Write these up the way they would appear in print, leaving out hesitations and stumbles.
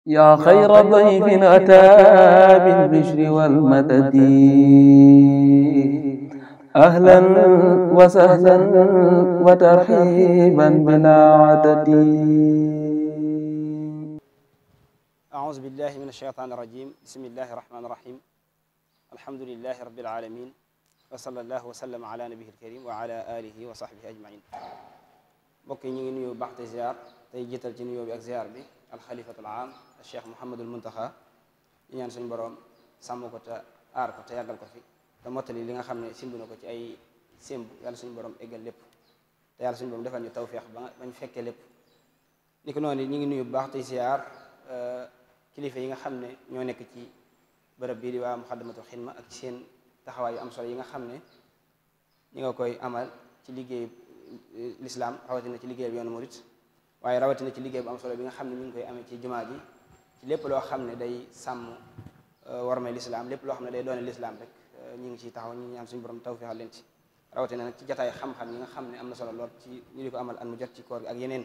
yaa xayra dayfin ataa bil bishri wal madadi ahlan wa sahlan wa tarhiiban bilaa adadi. A'uuzu billaahi mina shaytaani rajiim, bismillaahi rahmaani rahiim, alhamdulillaahi rabbil aalamiin, wa sallallaahu wa sallama alaa nabiyil kariim wa alaa aalihi wa sahbihi ajmaiin. Mbokk yi ñu ngi nuyu baax te ziar tey jiital ci nuyoo bi ak ziar bi alxalifatul aam Cheikh Mouhamadul Muntaxa ñu ñaan suñu borom sàmm ko te aar ko te yàggal ko fi te mottali li nga xam ne simb na ko ci ay sémb yàlla suñu borom eggal lépp te yàlla suñu borom defal ñu tawféex bañ fekkee lépp. ni ko noonu ñu ngi nuyu bu baax tey ziar kilifa yi nga xam ne ñoo nekk ci bërëb bii di waa Muxaddamatul Xidma ak ci seen taxawaay yu am solo yi nga xam ne ñi nga koy amal ci liggéey lislaam rawatina ci liggéey bi yoonu murit waaye rawatina ci liggéey bu am solo bi nga xam ne ñu ngi koy amee ci jumaa ji ci lépp loo xam ne day sàmm warmay lislaam lépp loo xam ne day doone lislaam rek ñu ngi ciy taxaw ñu ñaan suñu borom tawfeexal leen ci rawatina nag ci jataay xam-xam yi nga xam ne am na solo lool ci ñu di ko amal an mu jot ci koor gi ak yeneen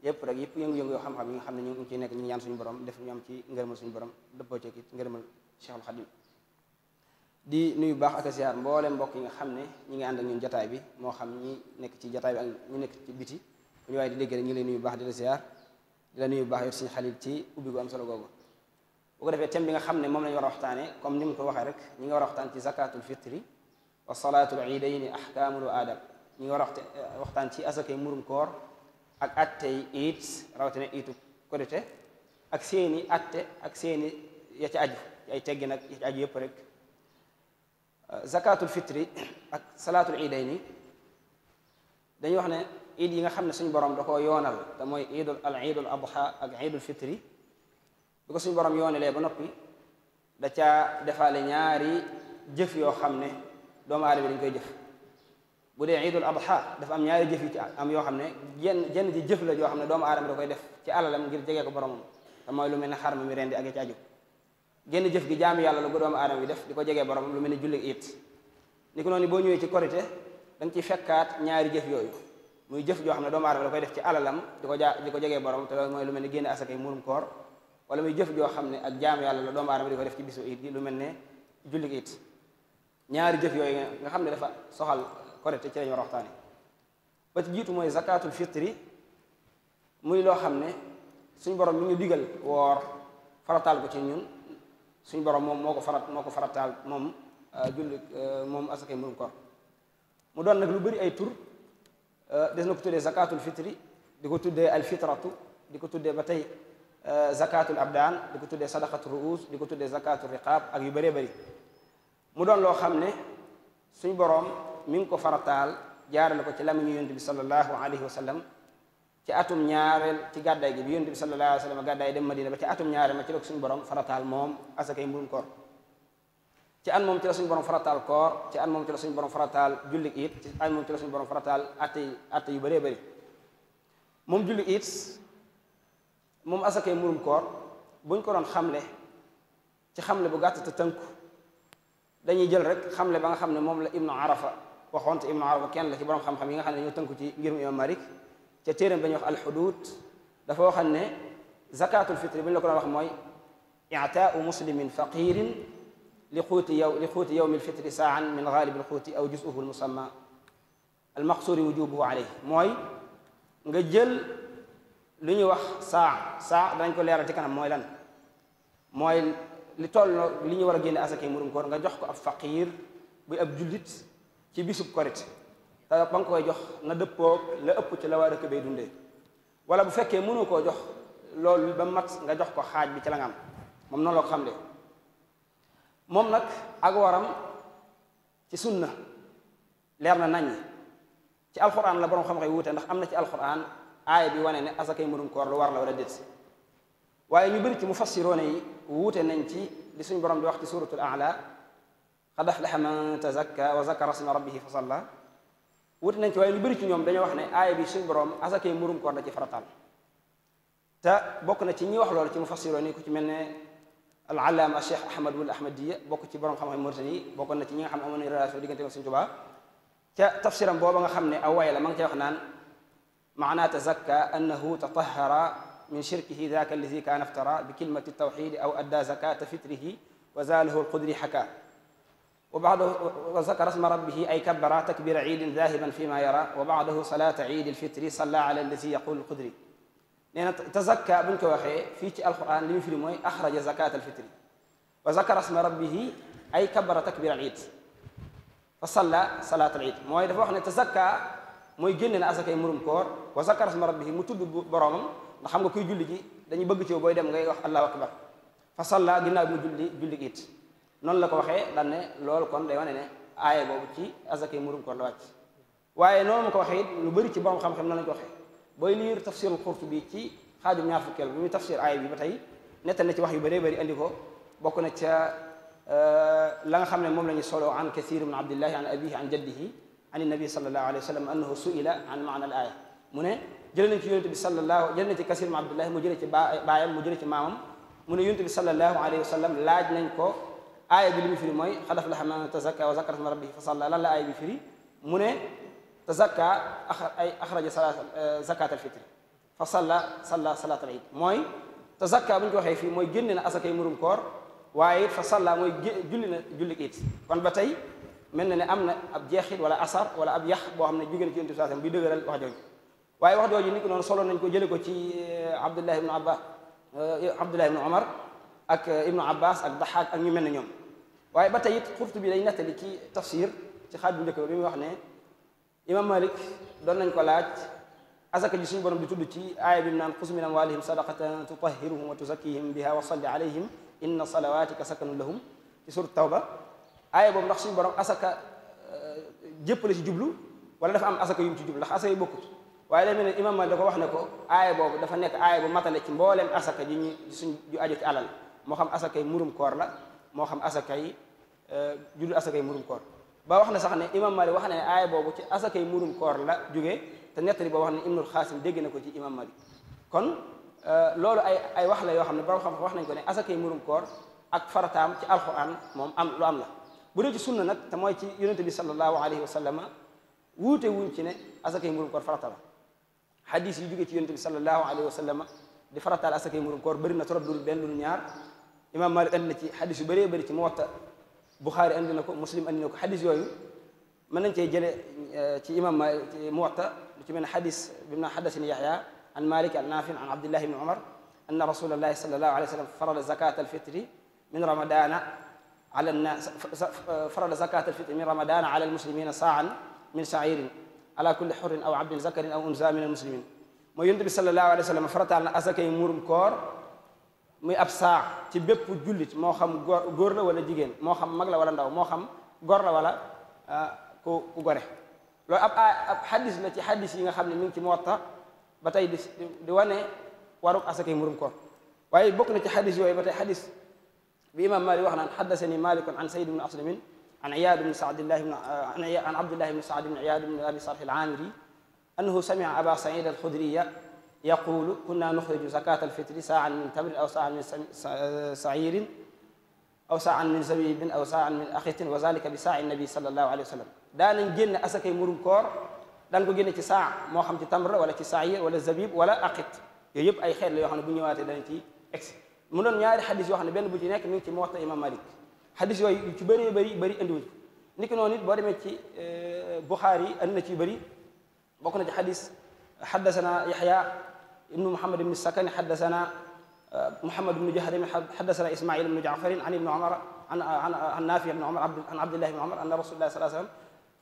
yëpp rek yëpp yëngu-yëngu yoo xam-xam yi nga xam ne ñu ngi ciy nekk ñu ñaan suñu borom def ñu am ci ngërëmal suñu borom dëppoo ci ngërëmal Cheikhul Khadim di nuyu baax ak ziar mboolem mbokk yi nga xam ne ñi ngi ànd ak ñun jataay bi moo xam ñi nekk ci jataay bi ak ñu nekk ci biti bu ñu waaye di dégg rek ñu lay nuyu baax di la ziar di la nuyu baax yor suñu xalil ci ubbi gu am solo googu. bu ko defee thème bi nga xam ne moom lañu war a waxtaane comme ni mu ko waxee rek ñi nga war a waxtaan ci zakatul fitri wa salaatul iidayni ahkaamul wa adab ñi nga war a waxtaan ci asakay murum koor ak attey iit rawatina iitu korite ak seeni atte ak seeni ya ci aju ay teggi nag ya ci aju yëpp rek. zakatul fitri ak salaatul iidayni dañuy wax ne iid yi nga xam ne suñu borom da koo yoonal te mooy iidul adha ak iidul fitri bi ko suñu borom yoonalee ba noppi da caa defaale ñaari jëf yoo xam ne doomu aadama dañ koy jëf. bu dee iidul adha dafa am ñaari jëf yu ci am yoo xam ne jenn ji jëf la yoo xam ne doomu aadama da koy def ci alalam ngir jegee ko boromam te mooy lu mel ne xar mi rendi ak ya ci aju. genn jëf gi jaami yàlla la ko doomu aadama bi def di ko jegee boromam lu mel ne julli it ni ko noonu boo ñëwee ci korite da nga ciy fekkaat ñaari jëf yooyu muy jëf joo xam ne doomu aadama da koy def ci alalam di ko jegee borom te loolu mooy lu mel ne génne asakay murum koor wala muy jëf joo xam ne ak jaam yàlla la doomu aadama di ko def ci bisu it gi lu mel ne julli it. ñaari jëf yooyu nga xam ne dafa soxal korite ci lañu war a waxtaane ba ci jiitu mooy zakatul fitri muy loo xam ne suñu borom mi ñu digal woor farataal ko ci ñun suñu borom moom moo ko farataal moom julli moom asakay murum koor mu doon nag lu bëri ay tur des na ko tuddee zakatul fitri di ko tuddee alfitratu di ko tuddee ba tey zakatul abdaan di ko tuddee sadaqatu ruus di ko tuddee zakatul riqaab ak yu bëree bëri mu doon loo xam ne suñu borom mi ngi ko farataal jaarale ko ci lamiñu yonent bi sallallahu alayhi wa sallam ci atum ñaareel ci gàddaay gi bi yonent bi sallallahu alayhi wa sallam gàddaay dem Madina ba ci atum ñaareel ma ci la ko suñu borom farataal moom asakay mburum koor ci an moom ci la suñu borom farataal koor ci an moom ci la suñu borom farataal julli it ci an moom ci la suñu borom farataal atte yu bëree bëri moom julli it moom asakay mburum koor buñ ko doon xamle ci xamle bu gàtt te tënku dañuy jël rek xamle ba nga xam ne moom la Ibnu Arafa waxoon te Ibnu Arafa kenn la ci borom xam-xam yi nga xam ne dañoo tënku ci ngirum Imam Malik ca téeréem ba ñuy wax alxudud dafa waxal ne zakatul fitri bu ñu la ko doon wax mooy i'taau muslimin faqirin li xuuti yawmi lfitri saan min gaalibi lxuuti aw jusuhu lmusamma almaqsuuri wujubuhu alayhi mooy nga jël lu ñuy wax saa dañ ko leeral ci kanam mooy lan mooy li toll li ñu war a génne asakay murum koor nga jox ko ab faqir buy ab jullit ci bisub korite te ba nga koy jox nga dëppoo la ëpp ci la waa dëkk bay dundee wala bu fekkee mënoo koo jox loolu ba mat nga jox ko xaaj bi ci la nga am moom noonu la ko xam de moom nag ak waram ci sunna leer na nañ ci alquran la borom xam-xam wuute ndax am na ci alquran aaya bi wane ne asakay murum koor lu war la wala déet waaye ñu bëri ci mufassiroone yi wuute nañ ci li suñ borom di wax ci suratul a'la qad aflaha man tazakka wa zakara isma rabbihi fa salla wuute nañ ci waaye lu bëri ci ñoom dañoo wax ne aaya bi suñ borom asakay murum koor da ci farataal te bokk na ci ñi wax loolu ci mufassiroone yi ku ci mel ne al allaama cheikh ahmad wul ahmadiya bokk ci borom xam-xam Mauritanie yi bokkoon na ci ñi nga xam ne amoon nañu relation diggante ak Sëñ Tuubaa ca tafsiram booba nga xam ne aw way la ma ngi cay wax naan maana tazakka annahu tatahara min shirkihi daaka allazi kaana iftara bi kalimati tawxidi aw adda zakata fitrihi wa zaalahu alqudri xaka wa baadahu wa zakara asma rabbihi ay kabbara takbira ciidin dahiban fi ma yara wa baadahu salata ciidi alfitri salla ala allazi yaqulu alqudri nee na tazakka buñ ko waxee fii ci alquran li mu firi mooy axraja zakata alfitri wa zakara asma rabbihi ay kabbara takbira al ciid fa salla salaat al ciid mooy dafa wax ne tazakka mooy génne na asakay murum koor wa zakara asma rabbihi mu tudd boroomam ndax xam nga kuy julli ji dañuy bëgg ci booy dem ngay wax allahu akbar fa salla ginnaaw bi mu julli it noonu la ko waxee daan ne loolu kon day wane ne aaya boobu ci asakay murum koor la wàcc waaye noonu ma ko waxee it lu bëri ci borom xam-xam noonu lañu ko waxee booy liir tafsirul Qurtubi ci xaajum ñaar fukkeel bi muy tafsir aaya bi ba tey nettal na ci wax yu bëree bëri andi ko bokk na ca la nga xam ne moom la ñu solo an kathir ibn abdillahi an abihi an jaddihi an nabi sallallahu alayhi wa sallam annahu suila an maana al aaya mu ne jëlee nañ ci yonente bi jëlee nañ ci kasir ibn abdillahi mu jëlee ci baayam mu jëlee ci maamam mu ne yonente bi sallallahu alayhi wa sallam laaj nañ ko aaya bi li mu firi mooy qad aflaha man tazakka wa zakara isma rabbihi fa salla lan la aaya bi firi mu ne tazakka ay axraja zakat al fitri fa salla salat al iid mooy tazakka bu ñu ko waxee fii mooy génne na asakay murum koor waaye it fa salla mooy julli na julli it kon ba tey mel na ne am na ab jeexit wala asar wala ab yax boo xam ne jóge na ci yonent bi sallam bi dëgëral wax jooju waaye wax jooju ni ko noonu solo nañ ko jële ko ci Abdullah ibnu Omar ak ibnu Abbas ak Daxaak ak ñu mel ne ñoom waaye ba tey it Qurtubi day nettali ci tafsir ci xaaj bu njëkk bi muy wax ne imam Malik doon nañ ko laaj asaka ji suñu borom di tudd ci aaya bi mu naan xuz min amwalihim sadaqatan tutahhiruhum wa tuzakkihim biha wa salli alayhim inna salawatika sakanun lahum ci surat Tawba aaya boobu ndax suñu borom asaka jëpp la ci jublu wala dafa am asaka yu mu ci jublu ndax asaka yi bokkut waaye day mel ne imam Malik da ko wax ne ko aaya boobu dafa nekk aaya bu matale ci mbooleem asaka ji ñu suñ ju aju ci alal moo xam asaka yi murum koor la moo xam asaka yi judul asaka yi murum koor ba wax na sax ne imam Malik wax na ne aaya boobu ci asaka yi murum koor la jógee te nettali boo wax ne Ibnul Xaasim dégg na ko ci imam Malik kon loolu ay wax la yoo xam ne borom xam wax nañ ko ne asaka yi murum koor ak farataam ci alquran moom am lu am la bu dee ci sunna nag te mooy ci yonente bi sallallahu alayhi wa sallam wuute wuñ ci ne asaka yi murum koor farata la xadis yi jógee ci yonente bi sallallahu alayhi wa sallam di farataal asaka yi murum koor bëri na trop dul benn dul ñaar imam Malik andi na ci xadis yu bëree bëri ci Muwatta Buxaari andi na ko Muslim andi na ko xadis yooyu mën nañ cee jële ci imam Malik ci Muwatta lu ci mel ne xadis bi mu naan xaddasani Yaxya an Malik an Naafi an Abdillah ibni Umar anna rasulallahi sallallahu alayhi wa sallam farada zakat alfitri min ramadana ala nnaas farada zakat alfitri min ramadana ala almuslimina saan min shairin ala kulli xurrin aw abdin zakarin aw unsa min almuslimin mooy yonent bi sallallahu alayhi wa sallam farataal na asakay muurum koor muy ab saa ci bépp jullit moo xam góor la wala jigéen moo xam mag la wala ndaw moo xam góor la wala ku gore loolu ab xadis la ci xadis yi nga xam ne mi ngi ci Muwatta ba tey di wane waruk asakay muurum koor waaye bokk na ci xadis yooyu ba tey xadis bi imam Malik wax naan xaddasani malikun an Sayd ibn Aslamin an Iyaad ibn Saadillah an Abdullah ibn Saad ibn Iyaad ibn Abi Sarh al-Aamiri annahu sami'a Aba Saïd al-Xudriya yaqulu kunna nuxriju zakat alfitri saan min tamrin aw saan min sairin aw saan min zabibin aw saan min axitin wa zalika bi saa nabi sallallahu alayhi wa sallam daanañ génne asakay murum koor daan ko génne ci saa moo xam ci tamr wala ci sair wala zabib wala aqit yooyu yëpp ay xeet la yoo xam ne bu ñëwaatee danañ ci egsi mu doon ñaari xadis yoo xam ne benn bu ci nekk mi ngi ci Muwatta imam Malik xadis yooyu yu ci bëree bëri indiwuñ ko ni ki noonu it boo demee ci Buxaari andi na ci bëri bokk na ci xadis xaddasana Yaxya ibnu Muhammad ibnu Sakani xaddasana Muhammad ibnu Jahrim xaddasana Ismail ibnu Jaafarin an ibnu Umar an Naafi ibnu Umar an Abdillah ibnu Umar anna Rasulullah sallallahu alayhi wa sallam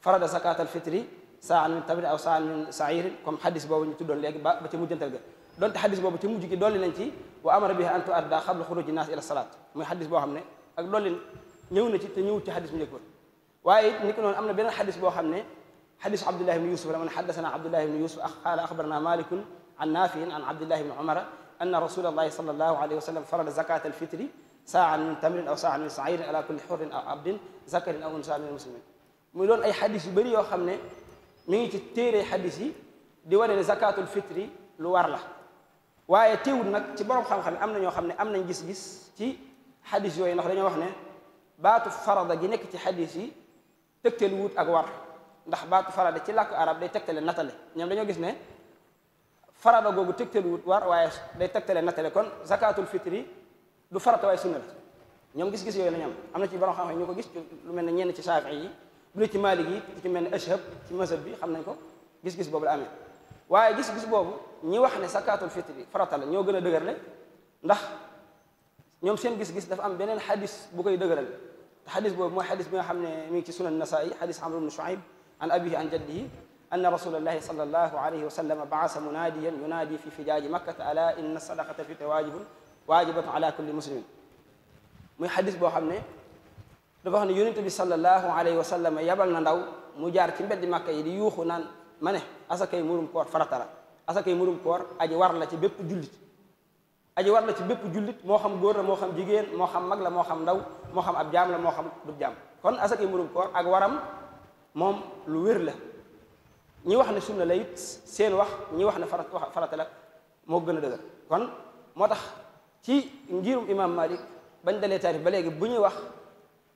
farada zakat alfitri saan min tamrin aw saan min sairin comme xadis boobu ñu tuddoon léegi ba ci mujjantal ga donte xadis boobu ci mujj gi dolli nañ ci wa amara biha an tuadda qabla xuruji naas ila salaat muy xadis boo xam ne ak dolli ñëw na ci te ñëwut ci xadis bu njëkk ba waaye it ni ko noonu am na beneen xadis boo xam ne xadisu Abdullah ibn Yusuf la man xaddasana Abdullah ibn Yusuf qaala axbarana Malikun an Naafiin an Abdillah ibn Umar anna rasulallahi sallallahu alayhi wa sallam farada zakat alfitri saan min tamrin aw saan min sairin ala kulli xurrin aw abdin zakarin aw unsa min almuslimin muy doon ay xadis yu bëri yoo xam ne mi ngi ci téere xadis yi di wane ne zakatul fitri lu war la waaye teewul nag ci borom xam-xam am na ñoo xam ne am nañ gis-gis ci xadis yooyu ndax dañoo wax ne baatu farada gi nekk ci xadis yi tegtal wut ak war ndax baatu farada ci làkku arab day tegtale natale ñoom dañoo gis ne farata googu tegtaluwut war waaye day tegtale nattale kon zakatul fitri du farata waaye sunna la ñoom gis-gis yooyu la ñu am na ci borom xam-xam ñu ko gis lu mel ne ñenn ci Shaafi'i yi bu dee ci Maalik yi ci mel ne Ashhab ci mazhab bi xam nañ ko gis-gis boobu la amee waaye gis-gis boobu ñi wax ne zakatul fitri farata la ñoo gën a dëgërle ndax ñoom seen gis-gis dafa am beneen xadis bu koy dëgëral te xadis boobu mooy xadis bi nga xam ne mi ngi ci sunan Nasaa'i xadis Amr ibn Shuayb an abihi an jaddihi anna rasulallahi sallallahu alayhi wa sallam baasa munaadiyan yunaadi fi fijaaji makkata ala inna sadaqata fitri waajibatun ala kulli muslimin muy xadis boo xam ne dafa wax ne yonent bi sallallahu alayhi wa sallam yabal na ndaw mu jaar ci mbeddi Makka yi di yuuxu naan ma ne asakay murum koor farata la asakay murum koor aji war la ci bépp jullit aji war la ci bépp jullit moo xam góor la moo xam jigéen moo xam mag la moo xam ndaw moo xam ab jaam la moo xam du jaam kon asakay murum koor ak waram moom lu wér la ñi wax ne sunna la it seen wax ñi wax ne farata la moo gën a dëgër kon moo tax ci ngirum imam Malik bañ dalee taarif ba léegi bu ñuy wax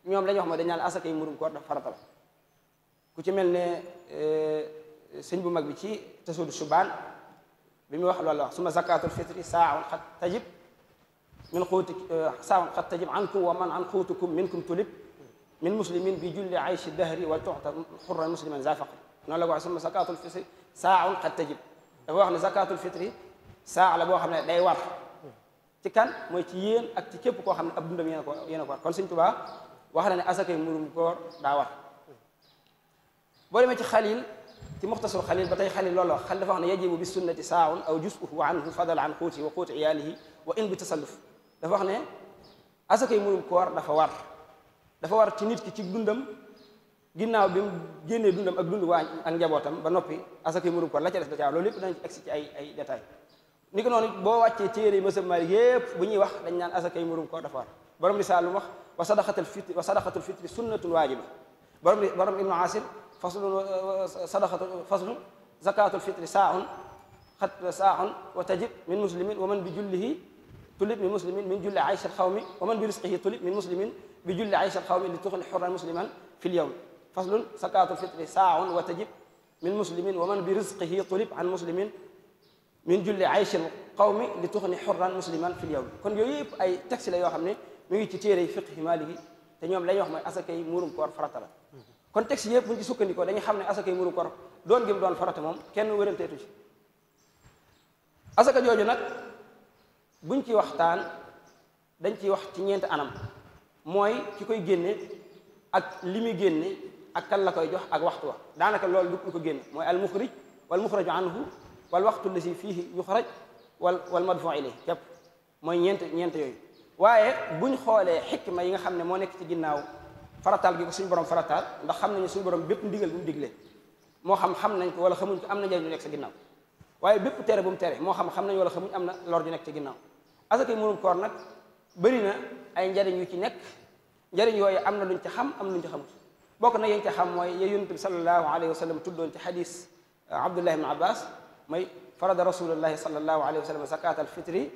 ñoom la ñuy wax mooy dañ naan asakay murum koor dafa farata la ku ci mel ne sëñ bu mag bi ci Tasuudu Shubaan bi muy wax loolu la wax suma zakatul fitri saaun xat tajib min xuuti saaun xat tajib ankum wa man an xuutukum minkum tulib min muslimin bi julli ayshi dahri wa tuxta xurran musliman za faqri noonu la ko wax suma zakatul fitri saaun xat tajib dafa wax ne zakatul fitri saa la boo xam ne day war ci kan mooy ci yéen ak ci képp koo xam ne ab dundam yéen a ko war kon Sëñ Tuubaa wax na ne asakay murum koor daa war boo demee ci xalil ci muxtasar xalil ba tey xalil loolu wax xalil dafa wax ne yajibu bi sunnati saaun aw jusuhu anhu fadala an xuuti wa xuuti iyaalihi wa in bi tasalluf dafa wax ne asakay murum koor dafa war ci nit ki ci dundam ginnaaw bi mu génnee dundam ak dund waa ak njabootam ba noppi asakay murum koor la ca des da caa loolu lépp dañ ci egsi ci ay détails ni ko noonu boo wàccee téere yi mësab Maalik yépp bu ñuy wax dañ naan asakay murum koor dafa war borom lisaa lu mu wax wa sadaqatul fitri sunnatun waajiba borom ibnu asir faslun zakatul fitri saaun wa tajib min muslimin wa man bi jullihi tulib min muslimin min julli aysha alxawmi wa man bi risqihi tulib min muslimin bi julli aysha alxawmi li tuxli xurran musliman fi lyawm faslun zakatul fitri saaun wa tajib min muslimin wa man bi risqihi tulib an muslimin min julli aysha alqawmi li tuxni xurran musliman fi lyawm kon yooyu yëpp ay texte la yoo xam ne mi ngi ci téere yi fiqhi Maaliki te ñoom la ñuy wax mooy asakay murum koor farata la kon texte yëpp buñ ci sukkandikoo dañuy xam ne asakay murum koor doon gi mu doon farata moom kenn wéranteetu ci asaka jooju nag buñ ci waxtaan dañ ciy wax ci ñeenti anam mooy ki koy génne ak li muy génne ak kan la koy jox ak waxtu wa daanaka loolu du ko génne mooy al muxrij wal muxraju anhu wal waxtu lasi fiihi yuxraj wal madfu ilayhi képp mooy ñeent yooyu waaye buñ xoolee xikma yi nga xam ne moo nekk ci ginnaaw farataal gi ko suñu borom farataal ndax xam nañu suñu borom bépp ndigal bu mu diglee moo xam nañ ko wala xamuñ ko am na njëriñ lu nekk sa ginnaaw waaye bépp tere bu mu tere moo xam nañ wala xamuñ am na lor ju nekk ci ginnaaw asakay murum koor nag bëri na ay njariñ yu ci nekk njariñ yooyu am na luñ ci xam am luñ ci xamut bokk na yéen ci xam mooy ya yonent bi sallallahu alayhi wa sallam tuddoon ci xadis Abdullah ibn Abbas mooy farada rasulullahi sallallahu alayhi wa sallam zakat al fitri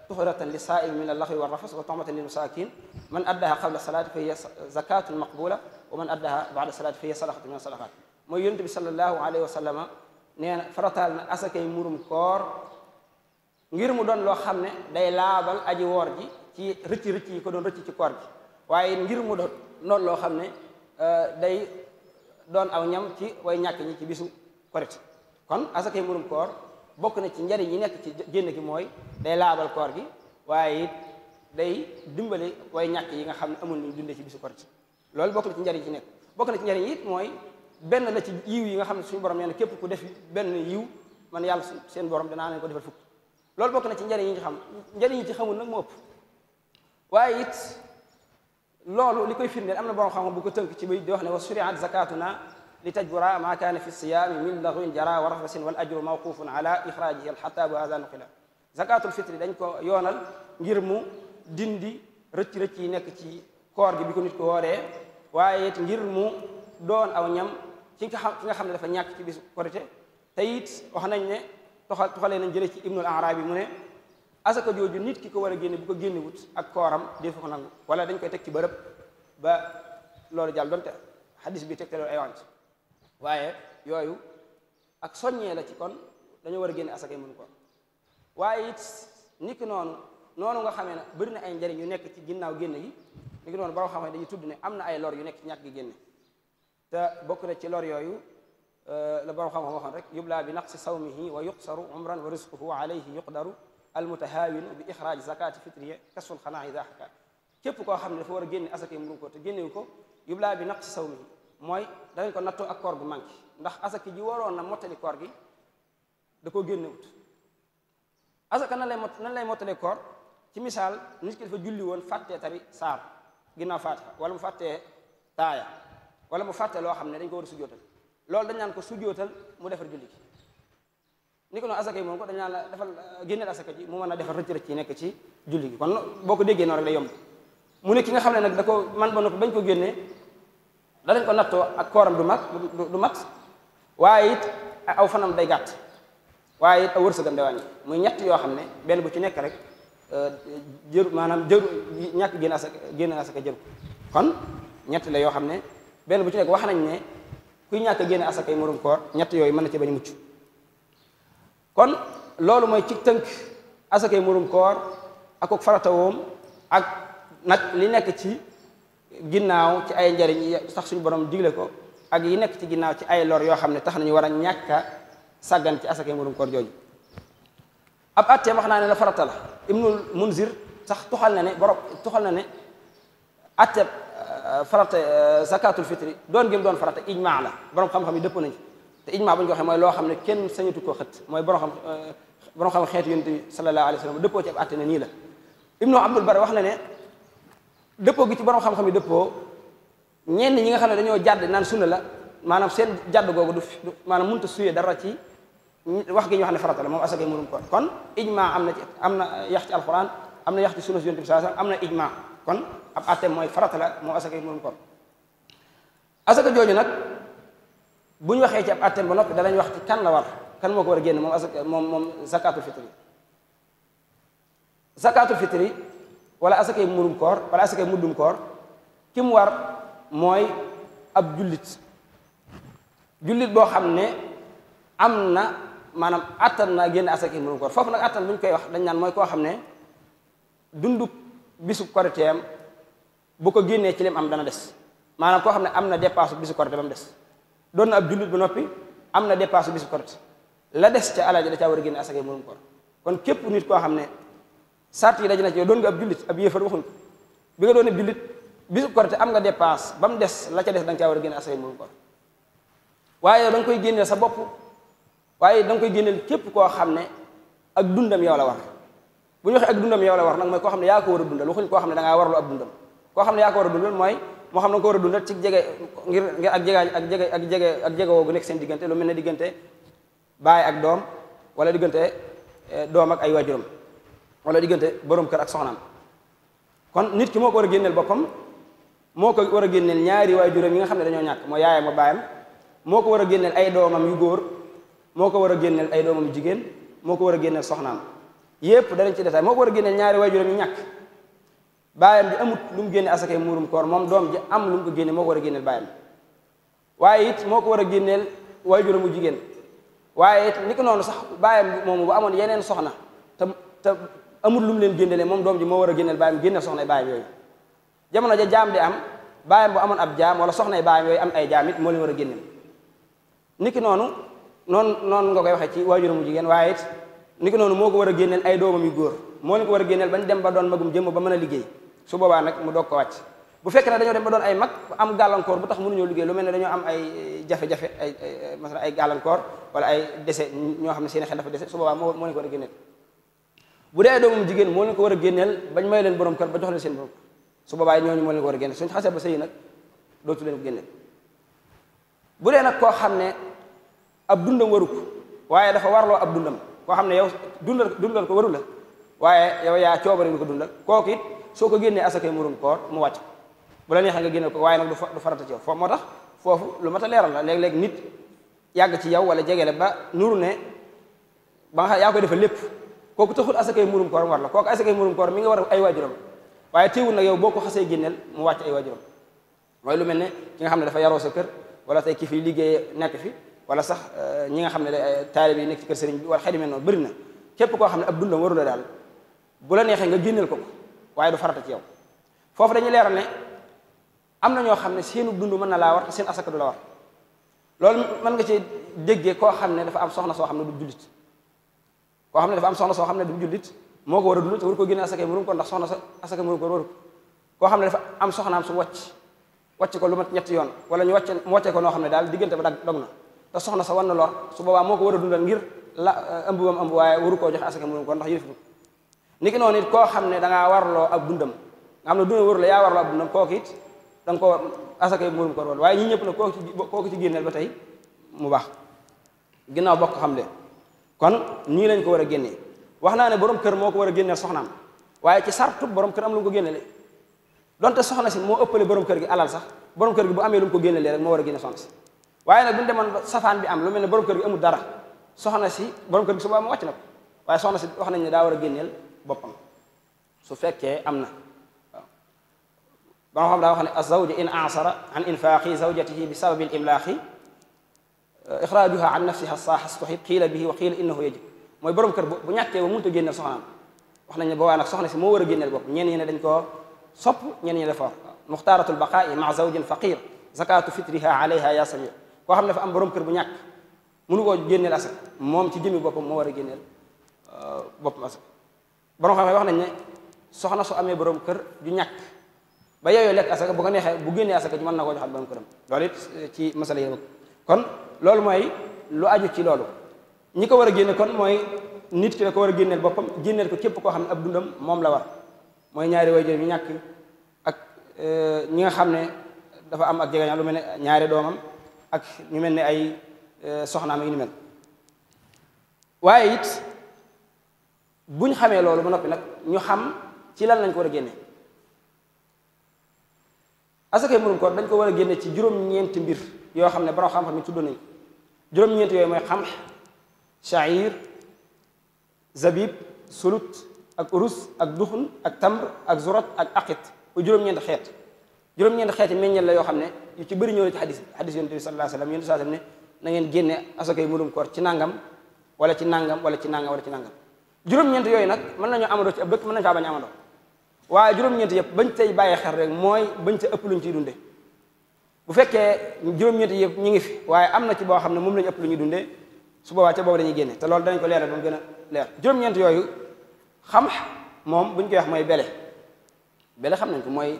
tuhratan li saa'im min allaxwi wa rafas wa tuhmatan lil masakin man addaha qabla salaati fa hiya zakatun maqbula wa man addaha ba'da salaati fa hiya sadaqatun min sadaqat mooy yonent bi sallallahu alayhi wa sallam nee na farataal na asakay murum koor ngir mu doon loo xam ne day laabal aji woor ji ci rëcc yi ko doon rëcc ci koor gi waaye ngir mu doon noonu loo xam ne day doon aw ñam ci way ñàkk ñi ci bisu korit kon asakay murum koor bokk na ci njariñ yi nekk ci génn gi mooy day laabal koor gi waaye it day dimbali way ñàkk yi nga xam ne amul luñ dundee ci bisu korit loolu bokk na ci njariñ ci nekk bokk na ci njariñ it mooy benn la ci yiw yi nga xam ne suñu borom nee na képp ku def benn yiw man yàlla seen borom danaa leen ko defal fukk loolu bokk na ci njariñ yi ci xam njariñ yi ci xamul nag moo ëpp waaye it loolu li koy firndeel am na borom xam-xam bu ko tënk ci bay di wax ne wa suriat zakatuna li tajbura ma kaana fi siyaami min laghwin jara wa rafasin wal ajru mawqufun ala ixrajihi alxataabu hada nuqila zakatul fitri dañ ko yoonal ngir mu dindi rëcc-rëcc yi nekk ci koor gi bi ko nit ko wooree waaye it ngir mu doon aw ñam ki nga xam ne dafa ñàkk ci bisu korite te it wax nañ ne toxalee nañ jële ci ibnul arabi mu ne asaka jooju nit ki ko war a génne bu ko génne wut ak kooram defu ko nangu wala dañ koy teg ci bërëb ba loolu jàll donte xadis bi tegte loolu ay want waaye yooyu ak soññee la ci kon dañoo war a génne asakay murum koor waaye it niki noonu nga xamee ne bëri na ay njariñ yu nekk ci ginnaaw génne gi niki noonu borom xam-xam dañuy tudd ne am na ay lor yu nekk ci ñàkk gi génne te bokk na ci lor yooyu la borom xam-xam waxoon rek yubla bi naqsi sawmihi wa yuqsaru umran wa rizquhu alayhi yuqdaru almutahaawinu bi ixraaj zakati fitriya kasul xanaa ida xaka képp koo xam ne dafa war a génne asakay murum koor te génnewu ko yublaa bi naqsi sawmihi mooy danañ ko nattoo ak koor gu manqué ndax asaka ji waroon na mottali koor gi da koo génnewut asaka nan lay mottali koor ci misaal nit ki dafa julli woon fàttee tari saar ginnaaw faatiha wala mu fàttee taaya wala mu fàtte loo xam ne dañ ko war a sujjootal loolu dañ naan ko sujjootal mu defar julli gi ni ko noonu asaka yi moom ko dañ naan la defal génneel asaka ji mu mën a defar rëcc-rëcc yi nekk ci julli gi kon boo ko déggee noonu rek day yomb mu ne ki nga xam ne nag da ko man ba noppi bañ ko génnee danañ ko nattoo ak kooram du mat waaye it aw fanam day gàtt waaye it aw wërsëgam day wàññi muy ñett yoo xam ne benn bu ci nekk rek jëru maanaam jëru ñàkk génn asaka jëru kon ñett la yoo xam ne benn bu ci nekk wax nañ ne kuy ñàkk génne asaka yi murum koor ñett yooyu mën na ci bañ mucc kon loolu mooy ci tënk asaka yi murum koor ak faratawoom ak nag li nekk ci ginnaaw ci ay njariñ sax suñu borom digle ko ak yi nekk ci ginnaaw ci ay lor yoo xam ne tax nañu war a ñàkk a sàggan ci asaka yi murum koor jooju ab attee wax naa ne la farata la ibnul munzir sax tuxal na ne atte farata zakatul fitri doon gém doon farata ijmaa la borom xam-xam yi dëpp nañ te ijmaa bu ñu ko waxee mooy loo xam ne kenn sañatu koo xët mooy borom xam xeetu yonent bi sallallahu alayhi wa sallam dëppoo ci ab atte ne nii la ibnu abdul bari wax na ne dëppoo gi ci borom xam-xam yi dëppoo ñenn ñi nga xam ne dañoo jàdd naan sunna la maanaam seen jàdd googu du maanaam mënut a suyee dara ci wax gi ñu wax ne farata la moom asaka murum koor kon ijmaa am na yax ci alquran am na yax ci sunna yonent bi sallallahu alayhi wa sallam am na ijmaa kon ab atte mooy farata la moom asaka murum koor asaka jooju nag bu ñu waxee ci ab atte ba noppi danañ wax ci kan la war kan moo ko war a génn moom asaka moom zakatul fitri wala asakay murum koor wala asakay muddum koor ki mu war mooy ab jullit boo xam ne am na maanaam attan na génn asakay murum koor foofu nag attan bu ñu koy wax dañ naan mooy koo xam ne dundu bisu koriteem bu ko génnee ci lim am dana des maanaam koo xam ne am na dépasse bisu korite ba mu des doon na ab jullit ba noppi am na dépasse bisu korite la des ca alal ji da caa war a génne asakay murum koor kon képp nit koo xam ne sart yi daje na ci yow doon nga ab jullit ab yéefar waxuñ ko bi nga doon ab jullit bisu korite am nga dépasse ba mu des la ca des da nga caa war a génne asakay murum koor waaye yow da nga koy génneel sa bopp waaye da nga koy génneel képp koo xam ne ak dundam yow la war bu ñu waxee ak dundam yow la war nag mooy koo xam ne yaa ko war a dundal waxuñ koo xam ne da ngaa warlu ab dundam koo xam ne yaa ko war a dundal mooy moo xam ne nga ko war a dundal ci jege ngir ak jege woogu nekk seen diggante lu mel ne diggante baay ak doom wala diggante doom ak ay waajuram wala diggante borom kër ak soxnaam kon nit ki moo ko war a génneel boppam moo ko war a génneel ñaari waajuram yi nga xam ne dañoo ñàkk mooy yaayam ak baayam moo ko war a génneel ay doomam yu góor moo ko war a génneel ay doomam yu jigéen moo ko war a génneel soxnaam yépp danañ ci détail moo ko war a génneel ñaari waajuram yu ñàkk baayam bi amut lu mu génne asakay muurum koor moom doom ji am lu mu ko génne moo ko war a génneel baayam waaye it moo ko war a génneel waajuram bu jigéen waaye it ni ko noonu sax baayam moomu bu amoon yeneen soxna te amul lu mu leen génnelee moom doom ji moo war a génneel baayam génneel soxnay baayam yooyu jamono ja jaam di am baayam bu amoon ab jaam wala soxnay baayam yooyu am ay jaam it moo leen war a génneel ni ki noonu nga koy waxee ci waajuram bu jigéen waaye it ni ki noonu moo ko war a génneel ay doomam yu góor moo leen ko war a génneel bañ dem ba doon magum jëmm ba mën a liggéey su boobaa nag mu doog ko wàcc bu fekkee ne dañoo dem ba doon ay mag am gàllankoor bu tax mënuñoo liggéey lu mel ne dañoo am ay jafe-jafe masalan ay gàllankoor wala ay dese ñoo xam ne seen xel dafa dese su boobaa moo leen ko war a génneel bu dee ay doomam jigéen moo leen ko war a génneel bañ may leen borom kër ba jox leen seen borom su boobaa ñooñu moo leen ko war a génneel suñu xasee ba sëy nag dootu leen ko génneel bu dee nag koo xam ne ab dundam waru ko waaye dafa warloo ab dundam koo xam ne yow dundal ko waru la waaye yow yaa coobari lu ko dundal kooku it soo ko génnee asakay murum koor mu wàcc bu la neexee nga génne ko waaye nag du farata ci yow foofu moo tax foofu lu mat a leeral la léeg-léeg nit yàgg ci yow wala jege la ba nuru ne ba nga xam yaa koy defal lépp kooku taxul asakay murum koor mu war la kooku asakay murum koor mi nga war ay waajuram waaye teewul nag yow boo ko xasee génneel mu wàcc ay waajuram mooy lu mel ne ki nga xam ne dafa yaroo sa kër wala tey ki fi liggéey nekk fi wala sax ñi nga xam ne taalibe yi nekk ci kër sëriñ bi wala xëy na mel noonu bëri na képp koo xam ne ab dundam waru la daal bu la neexee nga génneel ko waaye du farata ci yow. foofu dañuy leeral ne am na ñoo xam ne seenu dund mën na laa war te seen asaka du la war loolu mën nga ci déggee koo xam ne dafa am soxna soo xam ne du jullit koo xam ne dafa am soxna soo xam ne du jullit moo ko war a dund te war ko génne asaka murum ko ndax soxna sa asaka murum ko waru ko koo xam ne dafa am soxnaam su wàcc ko lu mat ñetti yoon wala ñu mu wàccee ko noo xam ne daal diggante ba dog na te soxna sa wan na lor su boobaa moo ko war a dundal ngir la ëmb bam ëmb waaye waru koo joxe asaka murum ko ndax yëf ni ki noonu it koo xam ne dangaa warloo ab dundam nga xam ne dundam waru la yaa warloo ab dundam kooku it da nga ko asaka yi murum ko lool waaye ñi ñëpp nag kooku ci génneel ba tey mu baax ginnaaw bokk xam le kon nii lañ ko war a génnee wax naa ne borom kër moo ko war a génneel soxnaam waaye ci sartu borom kër am lu mu ko génnele donte soxna si moo ëppale borom kër gi alal sax borom kër gi bu amee lu mu ko génnelee rek moo war a génne soxna si waaye nag bu ñu demoon ba safaan bi am lu mel ne borom kër gi amul dara soxna si borom kër gi su boobaa mu wàcc na ko waaye soxna si wax nañ ne daa war a génneel boppam su fekkee am na waaw ba nga xam daa wax ne azawju in ansara an infaqi zawjatihi bi sababi l imlaaxi ixraajuha an nafsiha saaxastuhib xiila bihi wa xiila innahu yajib mooy borom kër bu ñàkkee ba mënut a génneel soxnaam wax nañ ne boobaa nag soxna si moo war a génneel bopp ñenn ñi ne dañ koo sopp ñenn ñi dafa war muxtaaratul baqaa'i maa zawjin faqir zakatu fitriha alayha ya samir koo xam ne dafa am borom kër bu ñàkk mënu koo génneel asak moom ci jëmi boppam moo war a génneel boppam asak borom xam wax nañ ne soxna su amee borom kër ju ñàkk ba yooyu lekk asaka bu ko neexee bu génnee asaka ji mën na koo joxal borom këram loolu it ci masala yi kon loolu mooy lu aju ci loolu ñi ko war a génne kon mooy nit ki da ko war a génneel boppam génneel ko képp koo xam ne ab dundam moom la war mooy ñaari waajur yu ñàkk ak ñi nga xam ne dafa am ak jegeñal lu mel ne ñaari doomam ak ñu mel ne ay soxnaam yi ni mel waaye it buñ xamee loolu ba noppi nag ñu xam ci lan lañ ko war a génne asakay murum koor dañ ko war a génne ci juróom-ñeenti mbir yoo xam ne borom xam-xam yi tudd nañ juróom-ñeenti yooyu mooy xam sha'ir zabib sulut ak urus ak duxun ak tamr ak zurat ak aqit bu juróom-ñeenti xeet juróom-ñeenti xeeti meññeel la yoo xam ne yu ci bëri ñëw na ci xadis yonent bi sallallahu alayhi wasallam yonent sallallahu alayhi wasallam ne na ngeen génne asakay murum koor ci nangam wala ci nangam wala ci nangam wala ci nangam juróom-ñeent yooyu nag mën nañoo amandoo ci ab dëkk mën nañu faa bañ a amandoo waaye juróom-ñeent yëpp bañ tey bàyyi xel rek mooy bañ ca ëpp luñ ciy dunde bu fekkee juróom-ñeent yëpp ñu ngi fi waaye am na ci boo xam ne moom lañu ëpp lu ñuy dunde su boobaa ca boobu dañuy génne te loolu danañ ko leeral ba mu gën a leer juróom-ñeent yooyu xam moom bu ñu koy wax mooy bele xam nañ ko mooy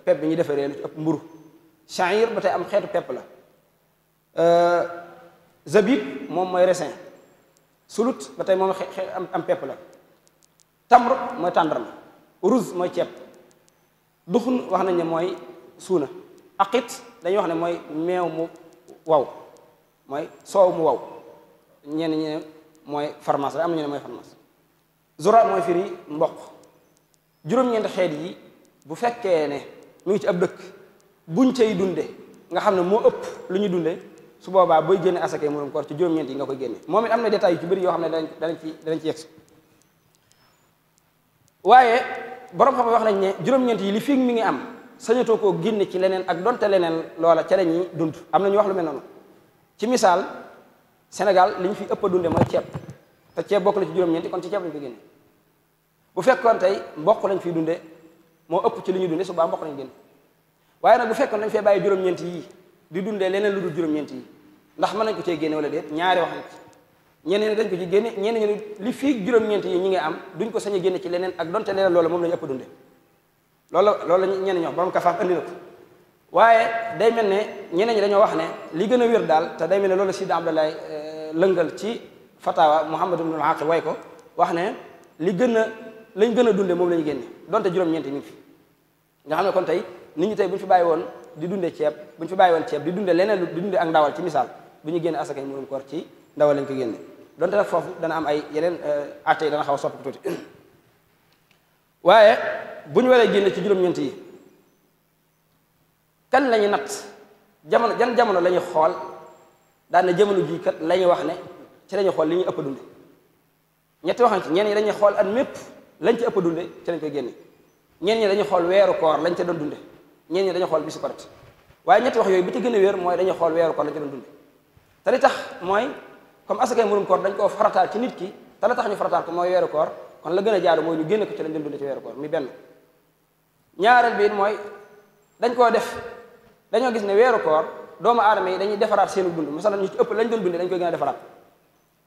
pepp bi ñu defaree lu ci ëpp mburu sha'ir ba tey am xeetu pepp la zabib moom mooy raisin sulut ba tey moom am pepp la tamr mooy tàndarma uruz mooy ceeb duxun wax nañ ne mooy suuna aqit dañuy wax ne mooy meew mu waw mooy soow mu waw ñenn ñi ne mooy farmace la am na ñu ne mooy farmace zura mooy firi mboq juróom-ñeenti xeet yi bu fekkee ne mu ngi ci ab dëkk buñ cay dunde nga xam ne moo ëpp lu ñu dunde su boobaa booy génne asakay murum koor ci juróom-ñeent yi nga koy génne moom it am na détails yu ci bëri yoo xam ne danañ ci yegg waaye borom xam wax nañ ne juróom-ñeent yi li fi mi ngi am sañatoo koo génne ci leneen ak donte leneen loola ca la ñuy dund am na ñu wax lu mel noonu ci misaal Sénégal li ñu fi ëpp a dunde mooy ceeb te ceeb bokk na ci juróom-ñeenti kon ci ceeb lañ ko génne bu fekkoon tey mboq lañ fiy dunde moo ëpp ci li ñuy dunde subaa mboq lañ génne waaye nag bu fekkoon dañ fee bàyyi juróom-ñeenti yi di dundee leneen lu dul juróom-ñeenti yi ndax mën nañ ko cee génne wala déet ñaari wax nañ ci ñeneen ñi dañ ko ci génne ñeneen ñi li fii juróom-ñeenti yi ñi ngi am duñ ko sañ a génne ci leneen ak donte leneen loola moom la ñu ëpp dunde loolu la ñeneen ñoo borom kafaaf andi na ko waaye day mel ne ñeneen ñi dañoo wax ne li gën a wér daal te day mel ne loolu Sidi Abdoulaye lëngal ci fatawa Muhammad ibn al-Aqil way ko wax ne lañ gën a dunde moom la ñu génne donte juróom-ñeenti ñu ngi fi nga xam ne kon tey nit ñi tey bu ñu fi bàyyi woon di dunde ceeb bu ñu fi bàyyi woon ceeb di dunde leneen di dunde ak ndawal ci misaal bu ñu génne asakay murum koor ci ndawal lañ ko génne donte nag foofu dana am ay yeneen atte yi dana xaw a soppi tuuti waaye bu ñu waree génne ci juróom-ñeent yi kan la ñuy natt jamono la ñuy xool daan na jamono jii kat la ñuy wax ne ci la ñuy xool li ñuy ëpp dunde ñetti waxan ci ñenn ñi dañuy xool at mépp lañ ci ëpp dunde ci lañ koy génne ñenn ñi dañuy xool weeru koor lañ ca doon dunde ñenn ñi dañuy xool bisu korite waaye ñetti wax yooyu bi ci gën a wéer mooy dañuy xool weeru koor lañ ca doon dunde te li tax mooy comme asakay murum koor dañ koo farataal ci nit ki te la tax ñu farataal ko mooy weeru koor kon la gën a jaadu mooy ñu génne ko ci lañ doon dunde ci weeru koor mi benn ñaareel bi mooy dañ koo def dañoo gis ne weeru koor doomu aadama yi dañuy defaraat seenu dund masalan ñu ci ëpp lañ doon dunde dañ koy gën a defaraat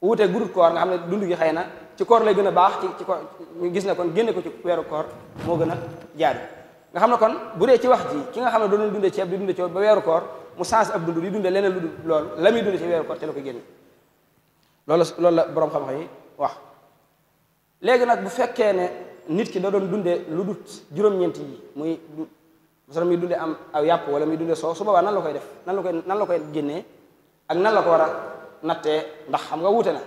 wuutee gudut koor nga xam ne dund gi xëy na ci koor lay gën a baax ci koor ñu gis ne kon génne ko ci weeru koor moo gën a jaadu nga xam ne kon bu dee ci wax ji ki nga xam ne doon dundee ceeb di dundee ceeb ba weeru koor mu changé ab dund di dundee leneen lu dul loolu la muy dundee ci weeru koor te la koy génne loolu la boroom xam-xam yi wax léegi nag bu fekkee ne nit ki da doon dundee lu dut juróom-ñeent yi muy masalan muy dundee am aw yàpp wala muy dundee soow su boobaa nan la koy def nan la koy génnee ak nan la ko war a nattee ndax xam nga wuute na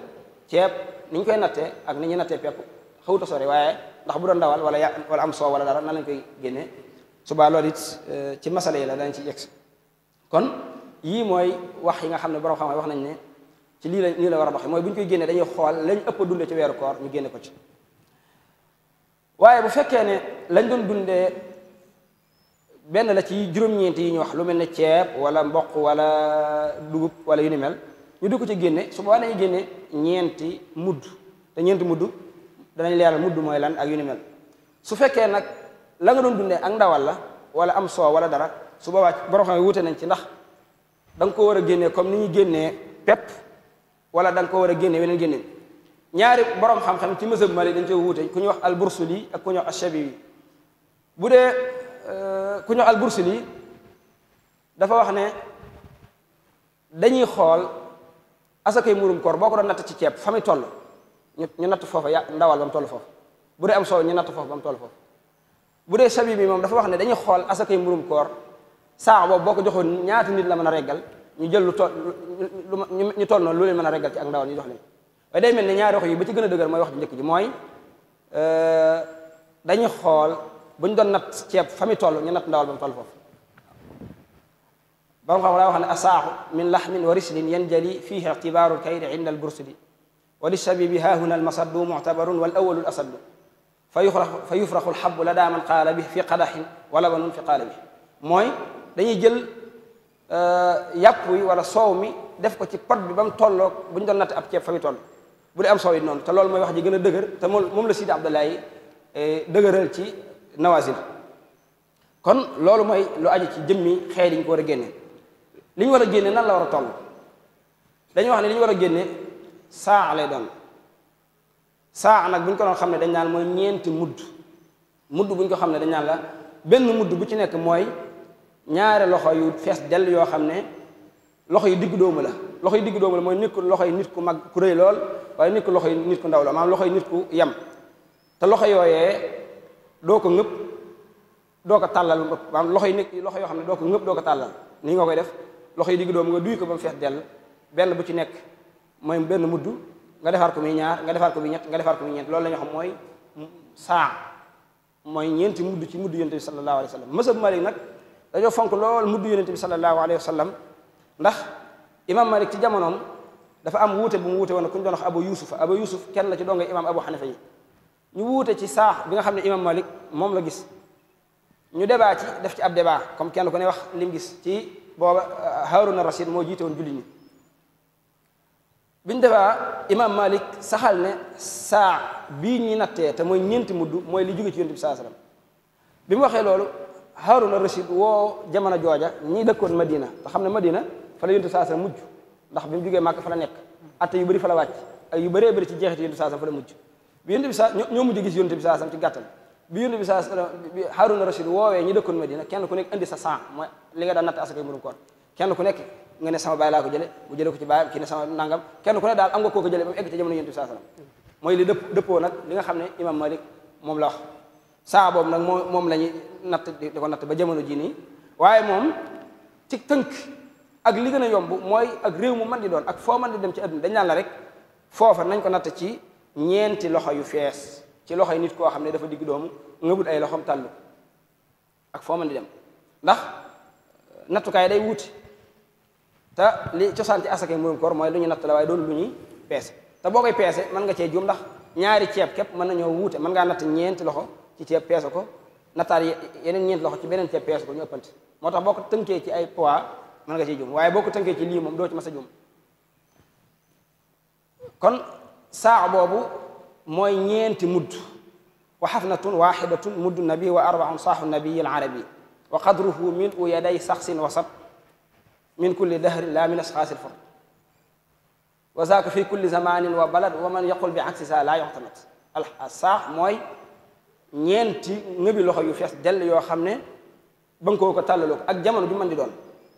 ceeb ni ñu koy nattee ak ni ñuy nattee pepp xawuta sori waaye ndax bu doon ndawal wala am soow wala dara nan lañ koy génnee subaa loolu it ci masala yi la dañ ci yegg kon yii mooy wax yi nga xam ne borom xam-xam wax nañ ne ci lii la war a doxe mooy bu ñu koy génnee dañuy xool lañ ëpp dundee ci weeru koor ñu génne ko ci waaye bu fekkee ne lañ doon dundee benn la ci juróom-ñeenti yi ñu wax lu mel ne ceeb wala mboq wala dugub wala yu ni mel ñu di ko ci génne su boobaa dañuy génne ñeenti mudd te ñeenti mudd danañ leeral mudd mooy lan ak yu ni mel su fekkee nag la nga doon dundee ak ndawal la wala am soow wala dara su boobaa borom xam ne wute nañ ci ndax da nga ko war a génnee comme ni ñuy génnee pepp wala da nga ko war a génne weneen génne ñaari borom xam-xam ci mazhab Malik dañ ci wuute ku ñuy wax al-Bursuli ak ku ñuy wax ash-Shabiwi bu dee ku ñuy wax al-Bursuli dafa wax ne dañuy xool asakay murum koor boo ko doon natt ci ceeb fa muy toll ñu natt foofa ndawal ba mu toll foofu bu dee am soow ñu natt foofu ba mu toll foofu bu dee Shabiwi moom dafa wax ne dañuy xool asakay murum koor saa boobu boo ko joxoon ñaata nit la mën a reggal ñu jël lu toll ñu toll noonu lu leen mën a reggal ci ak ndawal ñu jox leen waaye day mel ne ñaari wax yi ba ci gën a dëgër mooy wax ji njëkk ji mooy dañuy xool bu ñu doon natt ceeb fa muy toll ñu natt ndawal ba mu toll foofu borom xam daa wax ne asaaxu min laxmin wa rislin yanjali fihi ictibaaru lkayri inda albursili wa lishabibi haahuna almasaddu muctabarun wal awalu asaddu fa yufraxu alxabu la daa man qaala bi fi qadaxin wa labanun fi qaala bi mooy dañuy jël yàpp wi wala soow mi def ko ci pot bi ba mu tolloog bu ñu doon natt ab ceeb fa muy toll bu dee am soow it noonu te loolu mooy wax ji gën a dëgër te moom la Sidi Abdoulaye dëgëral ci nawazil kon loolu mooy lu aju ci jëmmi xeet yi ñu ko war a génne li ñu war a génne nan la war a toll dañuy wax ne li ñu war a génne saa lay doon saa nag bu ñu ko doon xam ne dañ naan mooy ñeenti mudd bu ñu ko xam ne dañ naan la benn mudd bu ci nekk mooy ñaari loxo yu fees dell yoo xam ne loxo yi diggu doomu la loxo yi diggu doomu la mooy nit ku loxo yi nit ku mag ku rëy lool waaye nit ku loxo yi nit ku ndaw la maanaam loxo yi nit ku yem te loxo yooyee doo ko ngëpp doo ko tàllal maanaam loxo yoo xam ne doo ko ngëpp doo ko tàllal nii nga koy def loxo yi diggu doomu nga duy ko ba mu fees dell benn bu ci nekk mooy benn mudd nga defaat ko muy ñaar nga defaat ko muy ñett nga defaat ko muy ñeent loolu la ñu xam mooy saa mooy ñeenti mudd ci mudd yonent bi sallallahu alayhi wa sallam mazhab Malik nag dañoo fonk lool mudd yonent bi sallallahu alayhi wa sallam ndax imam Malik ci jamonoom dafa am wuute bu mu wuute woon ku ñu doon wax Abu Yusuf kenn la ci donga imam Abu Hanifa yi ñu wuute ci saax bi nga xam ne imam Malik moom la gis ñu débat ci def ci ab débat comme kenn ku ne wax li mu gis ci booba Haruna Rashid moo jiite woon julli ñi biñu defaa imam Malik saxal ne saa bii ñuy nattee te mooy ñeenti mudd mooy li jóge ci yonent bi sallallahu alayhi wasallam bi mu waxee loolu Haruna Rashid woo jamono jooja ñi dëkkoon Madina te xam ne Madina fa la yonent bi sallallahu alayhi wasallam mujj ndax bi mu jógee Màkka fa la nekk atte yu bëri fa la wàcc ak yu bëree bëri ci jeexit yonent bi sallallahu alayhi wasallam fa la mujj bi yonent bi ñoo mujj gis yonent bi sallallahu alayhi wasallam ci gàttal bi yonent bi sallallahu alayhi wasallam bi Haruna Rashid woowee ñi dëkkoon Madina kenn ku nekk indi sa sang mooy li nga daan natt asakay murum koor kenn ku nekk nga ne sama baay laa ko jële mu jële ko ci baayam kii ne sama nangam kenn ku ne daal am nga koo ko jële ba mu egg ci jamono yonent bi sallallahu alayhi wasallam mooy li dëppoo nag li nga xam ne imam Malik moom la wax saa boobu nag moom la ñuy natt di ko natt ba jamono ji nii waaye moom ci tënk ak li gën a yomb mooy ak réew mu mën di doon ak foo mën di dem ci àdduna dañ naan la rek foofa nañ ko natt ci ñeenti loxo yu fees ci loxo yi nit koo xam ne dafa digg doomu ngëbut ay loxom tàllu ak foo mën di dem ndax nattukaay day wuti te li cosaan ci asakay murum koor mooy lu ñu natt la waaye doon lu ñuy peese te boo koy peese mën nga cee juum ndax ñaari ceeb képp mën nañoo wuute mën ngaa natt ñeenti loxo ci ceeb peese ko nattaat yeneen ñeenti loxo ci beneen ceeb peese ko ñu ëppante moo tax boo ko tënkee ci ay poids mën nga cee juum waaye boo ko tënkee ci lii moom doo ci mas a juum kon saa boobu mooy ñeenti mudd wa xafnatun waxidatun muddu nabi wa arbaun saaxu nabiyi alarabi wa qadruhu min u yaday saxsin wasat min kulli dahrin la min asxaasi lfard wa zaaka fi kulli zamanin wa balad wa man yaqul bi aksi sa laa yuxtamat saax mooy ñeenti ngëbi loxo yu fees dell yoo xam ne ba nga ko tàllaloo ko ak jamono ju mën di doon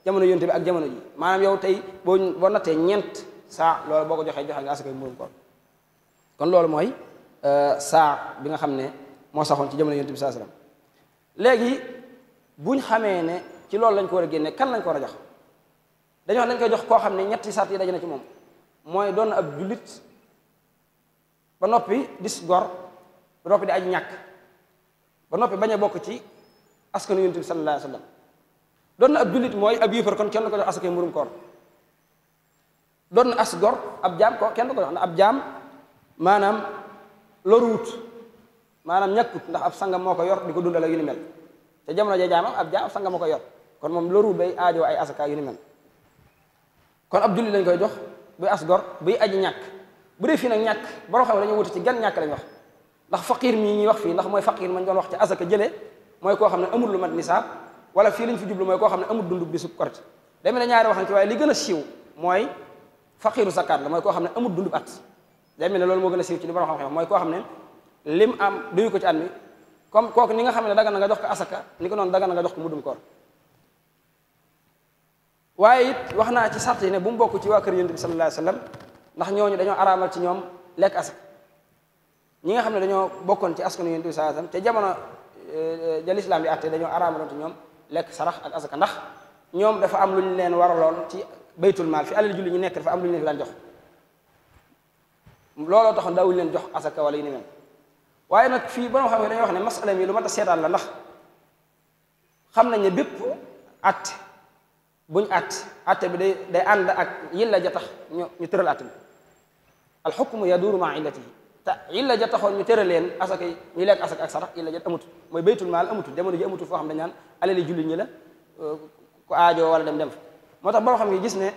jamono yonte bi ak jamono ji maanaam yow tey boo nattee ñeent saa loolu boo ko joxe nga asakay mburum koor kon loolu mooy saa bi nga xam ne moo saxoon ci jamono yonte bi saa sallam léegi buñ xamee ne ci loolu lañ ko war a génne kan lañ ko war a jox dañoo wax dañ koy jox koo xam ne ñetti sart yi daje na ci moom mooy doon ab jullit ba noppi dis gor ba noppi di aj ñàkk ba noppi bañ a bokk ci askanu yonent bi sallallahu alayhi wa sallam doon na ab jullit mooy ab yéefar kon kenn du ko jox asakay mburum koor doon na as gor ab jaam ko kenn du ko jox ndax ab jaam maanaam loruwut maanaam ñàkkut ndax ab sangam moo ko yor di ko dundal ak yu ni mel te jamono ja jaamam ab jaam ab sangam moo ko yor kon moom loruwut bay aajoo ay asaka yu ni mel kon ab jullit lañ koy jox buy as gor buy aji ñàkk bu dee fii nag ñàkk borom xam ne dañoo wuti ci gan ñàkk lañ wax ndax faqir mii ñuy wax fii ndax mooy faqir mañ doon wax ci asaka jëlee mooy koo xam ne amul lu mat nisaab wala fii lañ fi jublu mooy koo xam ne amul dund bi sub korite day mel ne ñaari wax na ci waaye li gën a siiw mooy faqiru zakat la mooy koo xam ne amul dund at day mel ne loolu moo gën a siiw ci li borom xam-xam mooy koo xam ne lim am duyu ko ci at mi comme kooku ni nga xam ne dagan na nga jox ko asaka ni ko noonu dagan na nga jox ko muddum koor waaye it wax naa ci sart yi ne bu mu bokk ci waa kër yonent bi sallallahu alayhi wa sallam ndax ñooñu dañoo araamal ci ñoom lekk asaka ñi nga xam ne dañoo bokkoon ci askanu yonent bi sallallahu alayhi wa sallam te jamono ja lislaam bi àtte dañoo araamaloon ci ñoom lekk sarax ak asaka ndax ñoom dafa am lu ñu leen waraloon ci baytul maal fi alal julli ñu nekk dafa am lu ñu leen daan jox looloo taxoon daawuñu leen jox asaka wala yu ni mel waaye nag fii borom xam ne dañoo wax ne masala mi lu mat a seetaan la ndax xam nañ ne bépp àtte buñ àtte bi day ànd ak yilla ja tax ñu tëral àtte bi al xukmu yaduuru maa illatihi te illa ja taxoon ñu tëral leen asaka yi ñu lekk asaka ak sarax illa ja amut mooy baytul maal amutul jamono ji amutul foo xam dañ naan alali jullit ñi la ku aajoo wala dem fa moo tax borom xam ngi gis ne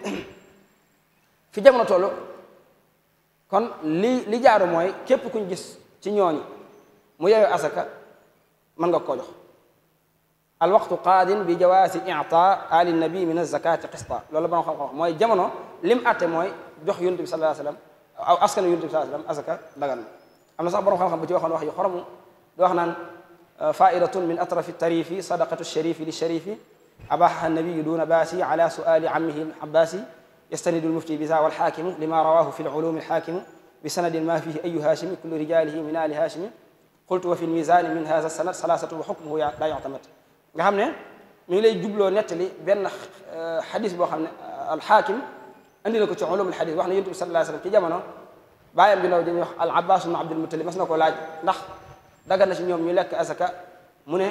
fi jamono toll kon li jaaru mooy képp kuñ gis ci ñooñu mu yeyoo asaka mën nga koo jox al waxtu qaadin bi jawaasi ita ali nabi min azakati qista loolu borom xam-xam mooy jamono lim atte mooy jox yonent bi sallallahu alayhi wa sallam aw askanu yonent bi sallallahu alayhi wa sallam asaka dagan na am na sax borom xam-xam bu ci waxoon wax yu xoromu di wax naan faidatun min atrafi tarifi sadaqatu sharifi li sharifi abaxaha nabiyu duna baasi ala suali ammihi abbasi yastanidu lmufti bisa walxaakimu lima rawahu fi lulumi alxaakimu bi sanadin ma fihi ayu haashimi kullu rijalihi min ali haashimi qultu wa fi lmisani min hada sanad salasatu wa xukmuhu la yuctamat nga xam ne mi ngi lay jubloo nettali benn xadis boo xam ne alxaakim andi na ko ci ulum alxadis wax ne yonent bi sallallahu alayhi wa sallam ci jamono bàyyam bi ndaw dañuy wax al abbas ibn abdul muttalib mas na ko laaj ndax dagan na ci ñoom ñu lekk asaka mu ne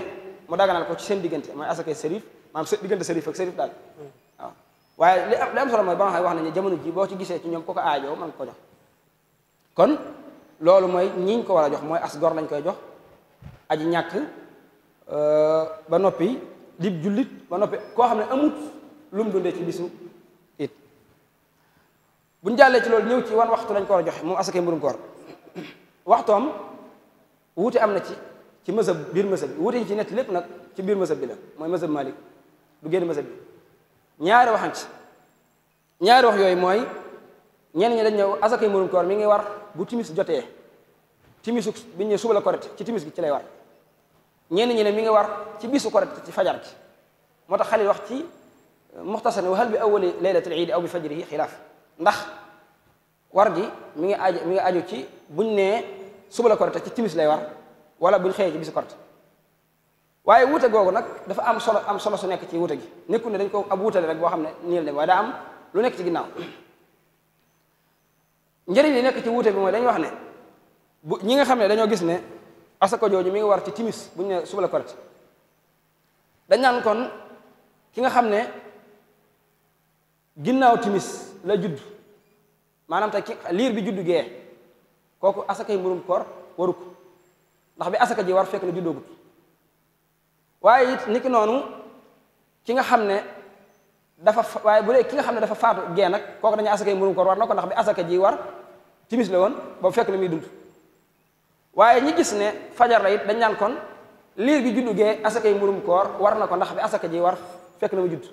mu daganal ko ci seen diggante mooy asaka sërif maanaam diggante sërif ak sërif daal waaw waaye li am solo mooy ba nga xam wax nañu jamono ji boo ci gisee ci ñoom ku ko aajoo mën ko jox kon loolu mooy ñiñ ko war a jox mooy as gor lañ koy jox aji ñàkk ba noppi dib jullit ba noppi koo xam ne amut lu mu dundee ci bisu it buñ jàllee ci loolu ñëw ci wan waxtu lañ ko war a joxe moom asakay mburum koor waxtoom wuute am na ci mësëb biir mësëb bi wuute ci nett lépp nag ci biir mësëb bi la mooy mësëb Malik du génn mësëb bi ñaari waxan ci ñaari wax yooyu mooy ñenn ñi dañ ñëw asakay mburum koor mi ngi war bu timis jotee timisu bi ñu suba la korite ci timis gi ci lay war ñenn ñi ne mi ngi war ci bisu korite ci fajar gi moo tax Xalil wax ci muxtasar ne wa hal bi awali laylatil iidi aw bi fajrihi xilaaf ndax war gi mi ngi aju ci buñ nee suba la korite ci timis lay war wala buñ xëyee ci bisu korite waaye wuute googu nag dafa am solo su nekk ci wuute gi nekkul ne dañ ko ab wuutale rek boo xam ne nii la dem waaye daa am lu nekk ci ginnaaw njëriñ li nekk ci wuute bi mooy dañuy wax ne bu ñi nga xam ne dañoo gis ne asaka jooju mi ngi war ci timis bu ñu ne suba la korite dañ naan kon ki nga xam ne ginnaaw timis la judd maanaam tey liir bi juddu gee kooku asakay mburum koor waru ko ndax bi asaka ji war fekk na juddoogut waaye it niki noonu ki nga xam ne waaye bu dee ki nga xam ne dafa faatu gee nag kooku dañuy asakay mburum koor war na ko ndax bi asaka ji war timis la woon boobu fekk na muy dund waaye ñi gis ne fajar la it dañ naan kon liir bi juddu gee asakay murum koor war na ko ndax bi asaka ji war fekk na mu judd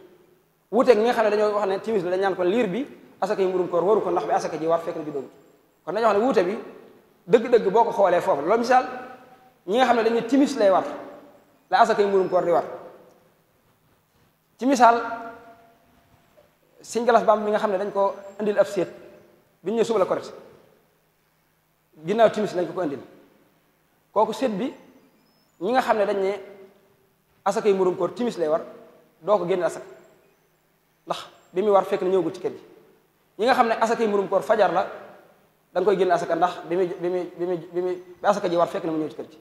wuuteeg ñi nga xam ne dañoo wax ne timis la dañ naan kon liir bi asakay murum koor waru ko ndax bi asaka ji war fekk na juddoo kon dañoo wax ne wuute bi dëgg-dëgg boo ko xoolee foofu loolu misaal ñi nga xam ne dañu timis lay war la asakay murum koor di war ci misaal Sëñ Galas Bam bi nga xam ne dañ ko indil ab séet bi ñu ñëw suba la korite ginnaaw timis lañ ko indil kooku séet bi ñi nga xam ne dañ ne asakay murum koor timis lay war doo ko génne asaka ndax bi muy war fekk na ñëwagul ci kër gi ñi nga xam ne asakay murum koor fajar la da nga koy génne asaka ndax bi asaka ji war fekk na mu ñëw ci kër gi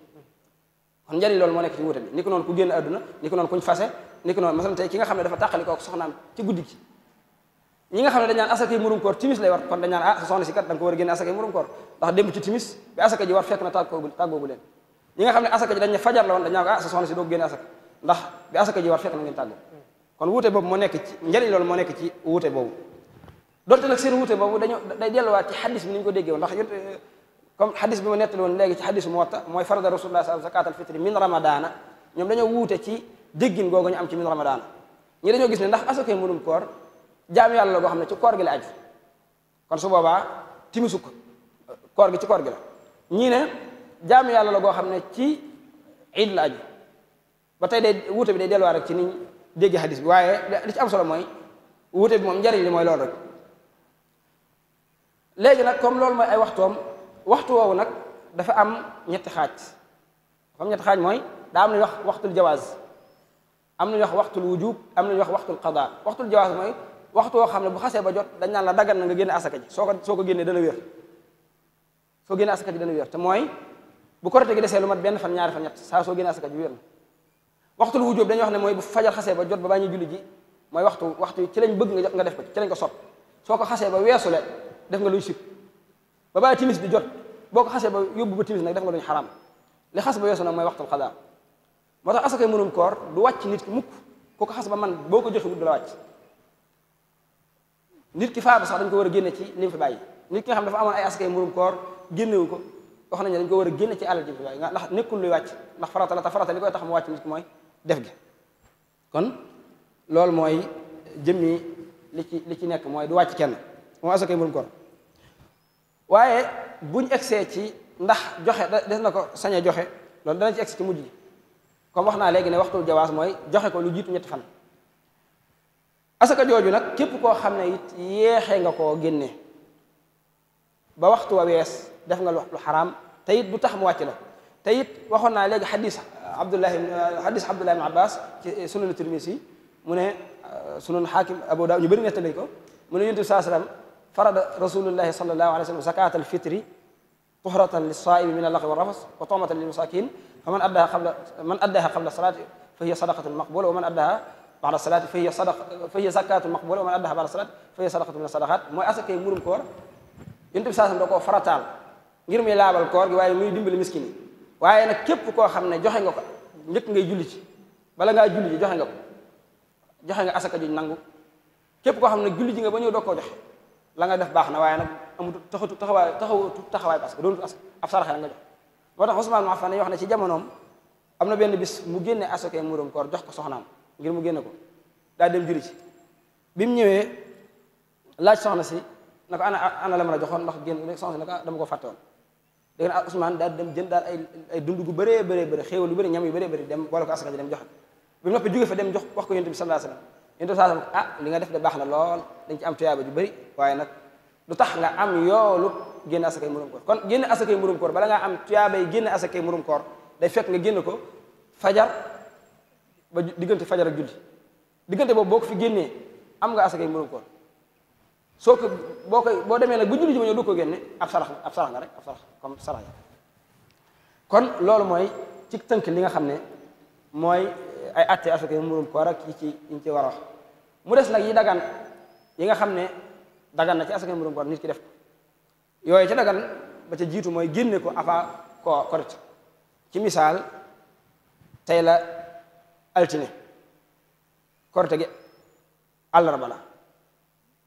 kon njëriñ loolu moo nekk ci wuute bi ni ko noonu ku génn àdduna ni ko noonu kuñ fase ni ko noonu masalan tey ki nga xam ne dafa tàqali kooku soxnaam ci guddi gi ñi nga xam ne dañ naan asakay murum koor timis lay war kon dañ naan ah soxna si kat da nga ko war a génne asakay murum koor ndax démb ci timis bi asaka ji war fekk na tàggoogu leen ñi nga xam ne asaka ji dañ ne fajar la woon dañ naan ko ah sa soxna si doo génne asaka ndax bi asaka ji war fekk na ngeen tàggoo kon wuute boobu moo nekk ci njëriñ loolu moo nekk ci wuute boobu donte nag seen wuute boobu day delluwaat ci xadis bi ni ñu ko déggee woon ndax comme xadis bi ma nettali woon léegi ci xadis Muwatta mooy farada rasulullah sallallahu alayhi wasallam zakatal fitri min ramadana ñoom dañoo wuute ci déggin googu ñu am ci min ramadana ñi dañoo gis ne ndax asakay murum koor jaam yàlla la goo xam ne ci koor gi la aju kon su boobaa timisu koor gi ci koor gi la ñii ne jaam yàlla la goo xam ne ci iid la aju ba tey day wuute bi day delluwaat rek ci niñ dégg xadis bi waaye li ci am solo mooy wuute bi moom njariñ li mooy loolu rek léegi nag comme loolu mooy ay waxtoom waxtu woowu nag dafa am ñetti xaaj dafa am ñetti xaaj mooy daa am lu ñuy wax waxtul jawaaz am lu ñuy wax waxtul wujub am lu ñuy wax waxtul qada waxtul jawaaz mooy waxtu woo xam ne bu xasee ba jot dañ naan la daggan na nga génne asaka ji soo ko génnee dana wér soo génne asaka ji dana wér te mooy bu korite gi desee lu mat benn fan ñaari fan ñett saa soo génne asaka ji wér na waxtul wujub dañuy wax ne mooy bu fajar xasee ba jot ba baa ñuy julli ji mooy waxtu ci lañ bëgg nga def ko ci lañ ko sot soo ko xasee ba weesule def nga luñ sib ba bàyyi timis di jot boo ko xasee ba yóbbu ba timis nag def nga luñ xaraam li xas ba weesu nag mooy waxtul xadaa moo tax asakay murum koor du wàcc nit ki mukk ku ko xas ba man boo ko joxe wut du la wàcc nit ki faatu sax dañ ko war a génne ci li mu fi bàyyi nit ki nga xam dafa amoon ay asakay murum koor génnewu ko wax nañ ne dañ ko war a génne ci alal ji mu fi bàyyi ndax nekkul luy wàcc ndax farata la te farata li koy tax mu wàcc nit ki mooy def gi kon loolu mooy jëmmi li ci nekk mooy du wàcc kenn moom asakay murum koor waaye buñ egsee ci ndax joxe des na ko sañ a joxe loolu danañ ci egsi ci mujj gi comme wax naa léegi ne waxtul jawaas mooy joxe ko lu jiitu ñetti fan asaka jooju nag képp koo xam ne it yeexee nga koo génne ba waxtu wa wees def nga lu xaraam te it du tax mu wàcc la te it waxoon naa léegi xadis Abdullah ibn Abbas ci sunan Tirmisi mu ne sunan Xaakim Abu Daawud ñu bëri nettali ko mu ne Yonent bi saa sallam farada rasulullahi sallallahu alayhi wa sallam zakat al fitri tuhratan lis-saa'imi min al-lagwi war-rafas wa tu'matan lil-masakin faman addaha qabla salati fa hiya sadaqatun maqbula wa man addaha ba'da salati fa hiya zakatun maqbula wa man addaha ba'da salati fa hiya sadaqatun min as-sadaqat mooy asakay murum koor Yonent bi saa sallam da koo farataal ngir muy laabal koor gi waaye muy dimbali miskin yi waaye nag képp koo xam ne joxe nga ko njëkk ngay julli ci bala ngaa julli ji joxe nga asaka ji nangu képp koo xam ne julli ji nga ba ñëw doo koo joxe la nga def baax na waaye nag amut taxawaay parce que doonut ab saraxe la nga jox moo tax Usmaan ibn Affaan wax ne ci jamonoom am na benn bis mu génne asakay murum koor jox ko soxnaam ngir mu génne ko daal dem julli ci bi mu ñëwee laaj soxna si na ko ana la mën a joxoon ndax génn soxna si na ko dama ko fàtte woon dégg na Usmaan daal dem jënd daal ay dund gu bëree bëri xéewal yu bëri ñam yu bëree bëri dem boole ko asaka ji dem joxe bi mu noppi jóge fa dem jox wax ko Yonent bi sallallahu alayhi wasallam Yonent bi sallallahu alayhi wasallam li nga def de baax na lool dañ ci am tuyaaba ju bëri waaye nag du tax nga am yoolu génne asakay murum koor kon génne asakay murum koor bala ngaa am tuyaabay génne asakay murum koor day fekk nga génne ko fajar ba diggante fajar ak julli diggante boobu boo ko fi génnee am nga asakay murum koor soo ko boo demee nag bu julli ji ma ñëw du ko génne ab sarax nga rek ab sarax comme sarax ya kon loolu mooy ci tënk li nga xam ne mooy ay atte asakay murum koor ak yi ñu ci war a wax mu des nag yi dagan yi nga xam ne dagan na ci asakay murum koor nit ki def ko yooyu ca dagan ba ca jiitu mooy génne ko avant korite ci misaal tey la altine korite gi àllarba la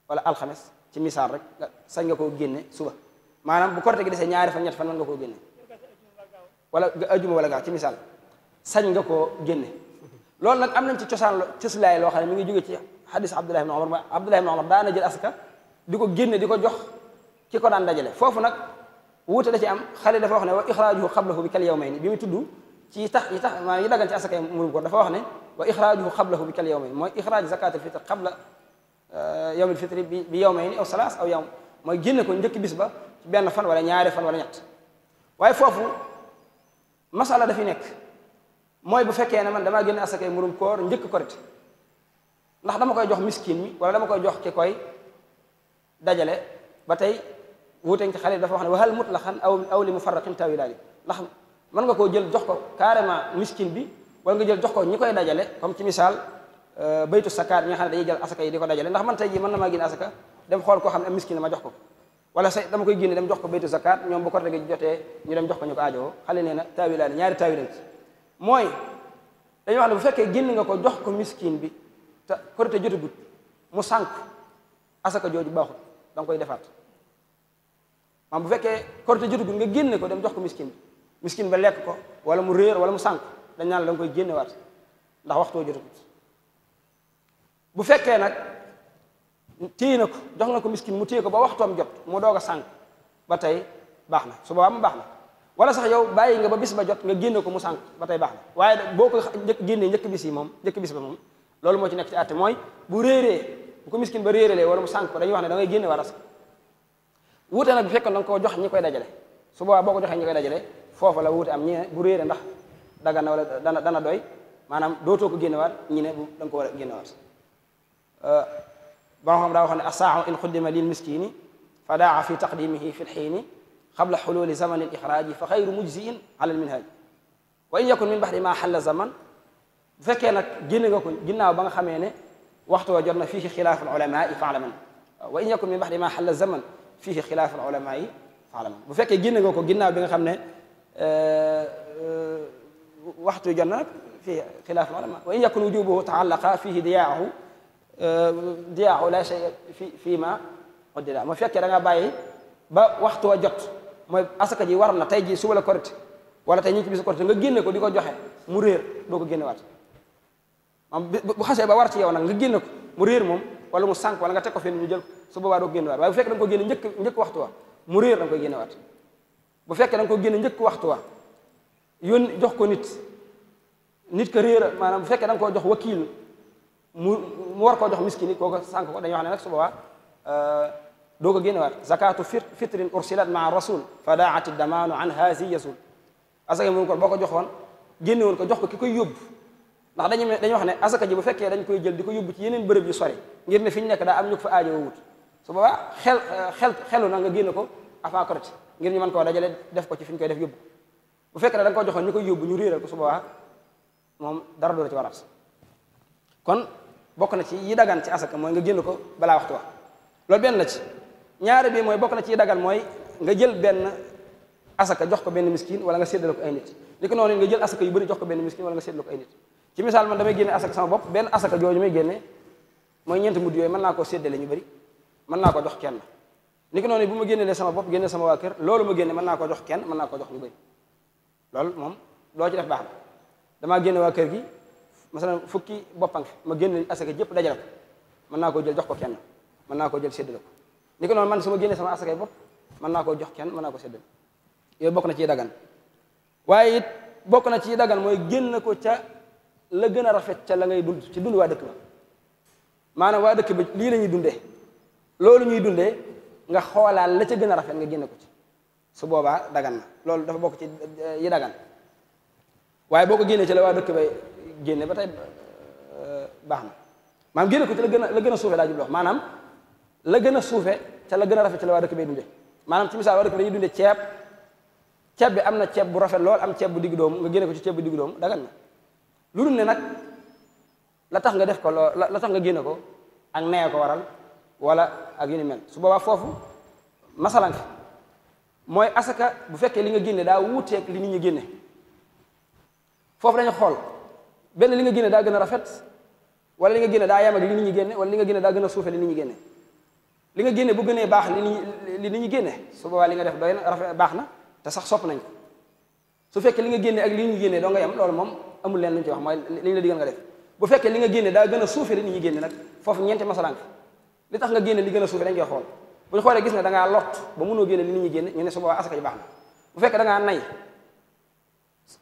wala alxames ci misaal rek sañ nga koo génne suba maanaam bu korite gi desee ñaari fan ñett fan mën nga koo génne wala ajuma wala gaaw ci misaal sañ nga koo génne loolu nag am nañ ci cëslaay loo xam ne mi ngi jóge ci hadis Abdullah ibn Umar ma Abdullah ibn Umar daana jël asaka di ko génne di ko jox ki ko daan dajale foofu nag wuute da ci am xale dafa wax ne wa ixraajuhu qablahu bi kal yawmayni bi mu tudd ci yi tax maanaam yi dagan ci asaka murum ko dafa wax ne wa ixraajuhu qablahu bi kal yawmayni mooy ixraaj zakat al fitr qabla yawm al fitri bi yawmayni aw salaas aw yawm mooy génne ko njëkk bis ba ci benn fan wala ñaari fan wala ñett waaye foofu masala dafi nekk mooy bu fekkee ne man damaa génne asakay murum koor njëkk korite ndax dama koy jox miskin mi wala dama koy jox ki koy dajale ba tey wuuteñ ci xale dafa wax ne wa hal mutlaqan aw li mufarraqin tawilaani ndax mën nga koo jël jox ko carrément miskin bi wala nga jël jox ko ñi koy dajale comme ci misaal baytu sakaat ñi nga xam ne dañuy jël asaka yi di ko dajale ndax man tey jii mën na maa génne asaka dem xool koo xam ne am miskin ma jox ko wala say dama koy génne dem jox ko baytu zakat ñoom bu korite gi jotee ñu dem jox ko ñu ko aajowoo xale nee na taawilaani ñaari taawilañ ci mooy dañuy wax ne bu fekkee génn nga ko jox ko miskin bi te korite jotagut mu sànq asaka jooju baaxut da nga koy defaat maanaam bu fekkee korite jotagut nga génne ko dem jox ko miskin bi miskin ba lekk ko wala mu réer wala mu sànq dañ naan la da nga koy génnewaat ndax waxtoo jotagut bu fekkee nag téye na ko jox nga ko miskin mu téye ko ba waxtoom jot mu doog a sànq ba tey baax na su boobaa mu baax na wala sax yow bàyyi nga ba bis ba jot nga génne ko mu sànq ba tey baax na waaye boo ko génnee njëkk bis ba moom loolu moo ci nekk ci àtte mooy bu réeree bu ko miskin ba réerelee wala mu sànq ko dañuy wax ne da ngay génne war asaka wuute nag bu fekkoon da nga koo jox ñi koy dajale su boobaa boo ko joxee ñi koy dajale foofa la wuute am ñi ne bu réere ndax dagan na wala dana doy maanaam dootoo ko génnewaat ñi ne bu da nga ko war a génnewaat ba xam daa wax ne asaahu in xuddima lil miskini fa daa fi taqdimihi fi lxiini qabla xululi zamani lixraaji fa xayru mujziin ala alminhaaj wa in yakun min baxdi ma xalla zaman bu fekkee nag génne nga ko ginnaaw ba nga xamee ne waxtu wa jot na fiihi xilaafu alulamaai faalaman wa in yakun min baxdi ma xalla zaman fiihi xilaafu alulamaai faalaman bu fekkee génne nga ko ginnaaw bi nga xam ne waxtu jot na nag fiihi xilaafu alulamaa wa in yakun wujubuhu taallaqa fiihi diyaahu la shay fii ma uddida mu fekkee da nga bàyyi ba waxtu wa jot mooy asaka ji war na tey ji suba la korite wala tey ñu ngi ci bisu korite nga génne ko di ko joxe mu réer doo ko génne waat bu xasee ba war ci yow nag nga génne ko mu réer moom wala mu sànq wala nga teg ko fenn ñu jël su boobaa doo ko génne waat waaye bu fekkee da nga ko génne njëkk waxtu wa mu réer da nga koy génne waat bu fekkee da nga ko génne njëkk waxtu wa yónni jox ko nit ka réer maanaam bu fekkee da nga koo jox wakiil mu war koo jox miskin yi kooku sànq ko dañuy wax ne nag su boobaa doo ko génnewaat zakatu fitrin ursilat maa rasul fa daati damaanu an haasi yasul asaka mu ko boo ko joxoon génne woon ko jox ko ki koy yóbbu ndax dañuy wax ne asaka ji bu fekkee dañ koy jël di ko yóbbu ci yeneen bërëb yu sori ngir ne fi ñu nekk daa am ñu ko fa aajo wut su boobaa xelu na nga génne ko avant korite ngir ñu mën koo dajale def ko ci fi ñu koy def yóbbu bu fekkee ne da nga ko joxoon ñu koy yóbbu ñu réeral ko su boobaa moom dara doo ci waraat kon bokk na ci yi dagan ci asaka mooy nga génn ko balaa waxtu wax loolu benn la ci ñaare bi mooy bokk na ci yi dagan mooy nga jël benn asaka jox ko benn miskin wala nga séddale ko ay nit li ko noonu nga jël asaka yu bëri jox ko benn miskin wala nga séddale ko ay nit ci misaal man damay génne asaka sama bopp benn asaka jooju may génne mooy ñeenti mudd yooyu mën naa koo séddale ñu bëri mën naa ko jox kenn li ko noonu bu ma génnelee sama bopp génne sama waa kër loolu ma génne mën naa ko jox kenn mën naa ko jox ñu bëri loolu moom loo ci def baax na damaa génne waa kër gi masalan fukki boppang fi ma génne asaka jëpp dajale ko mën naa koo jël jox ko kenn mën naa koo jël séddale ko ni ko noonu man su ma génnee sama asakay bopp mën naa koo jox kenn mën naa ko séddale yooyu bokk na ci dagan waaye it bokk na ci dagan mooy génn ko ca la gën a rafet ca la ngay dund ci dund waa dëkk ba maanaam waa dëkk ba lii la ñuy dundee loolu ñuy dundee nga xoolaal la ca gën a rafet nga génne ko ci su boobaa dagan na loolu dafa bokk ci yi dagan waaye boo ko génnee ci la waa dëkk bay génne ba tey baax na maanaam génne ko ci la gën a suufe daa jublu wax maanaam la gën a suufe ca la gën a rafet ci la waa dëkk bay dundee maanaam ci misaal waa dëkk bi dañuy dundee ceeb bi am na ceeb bu rafet lool am ceeb bu digg doomu nga génne ko ci ceeb bu digg doomu dagan na lu dul ne nag la tax nga def ko loo la tax nga génne ko ak nee ko waral wala ak yu ni mel su boobaa foofu masalan fi mooy asaka bu fekkee li nga génne daa wuuteeg li nit ñi génne foofu dañu xool benn li nga génne daa gën a rafet wala li nga génne daa yem ak li nit ñi génne wala li nga génne daa gën a suufe li nit ñi génne li nga génne bu gënee baax li ni ñu génne su boobaa li nga def doy na rafet baax na te sax sopp nañ ko su fekkee li nga génne ak li ñu génne doo nga yem loolu moom amul leen lu ñu ci wax mooy li ñu la digal nga def bu fekkee li nga génne daa gën a suufe li nit ñi génne nag foofu ñeenti masalank li tax nga génne li gën a suufe dañ koy xool bu ñu xoolee gis ne da ngaa lot ba mënoo génne li nit ñi génne ñu ne su boobaa asaka ji baax na bu fekkee da ngaa nay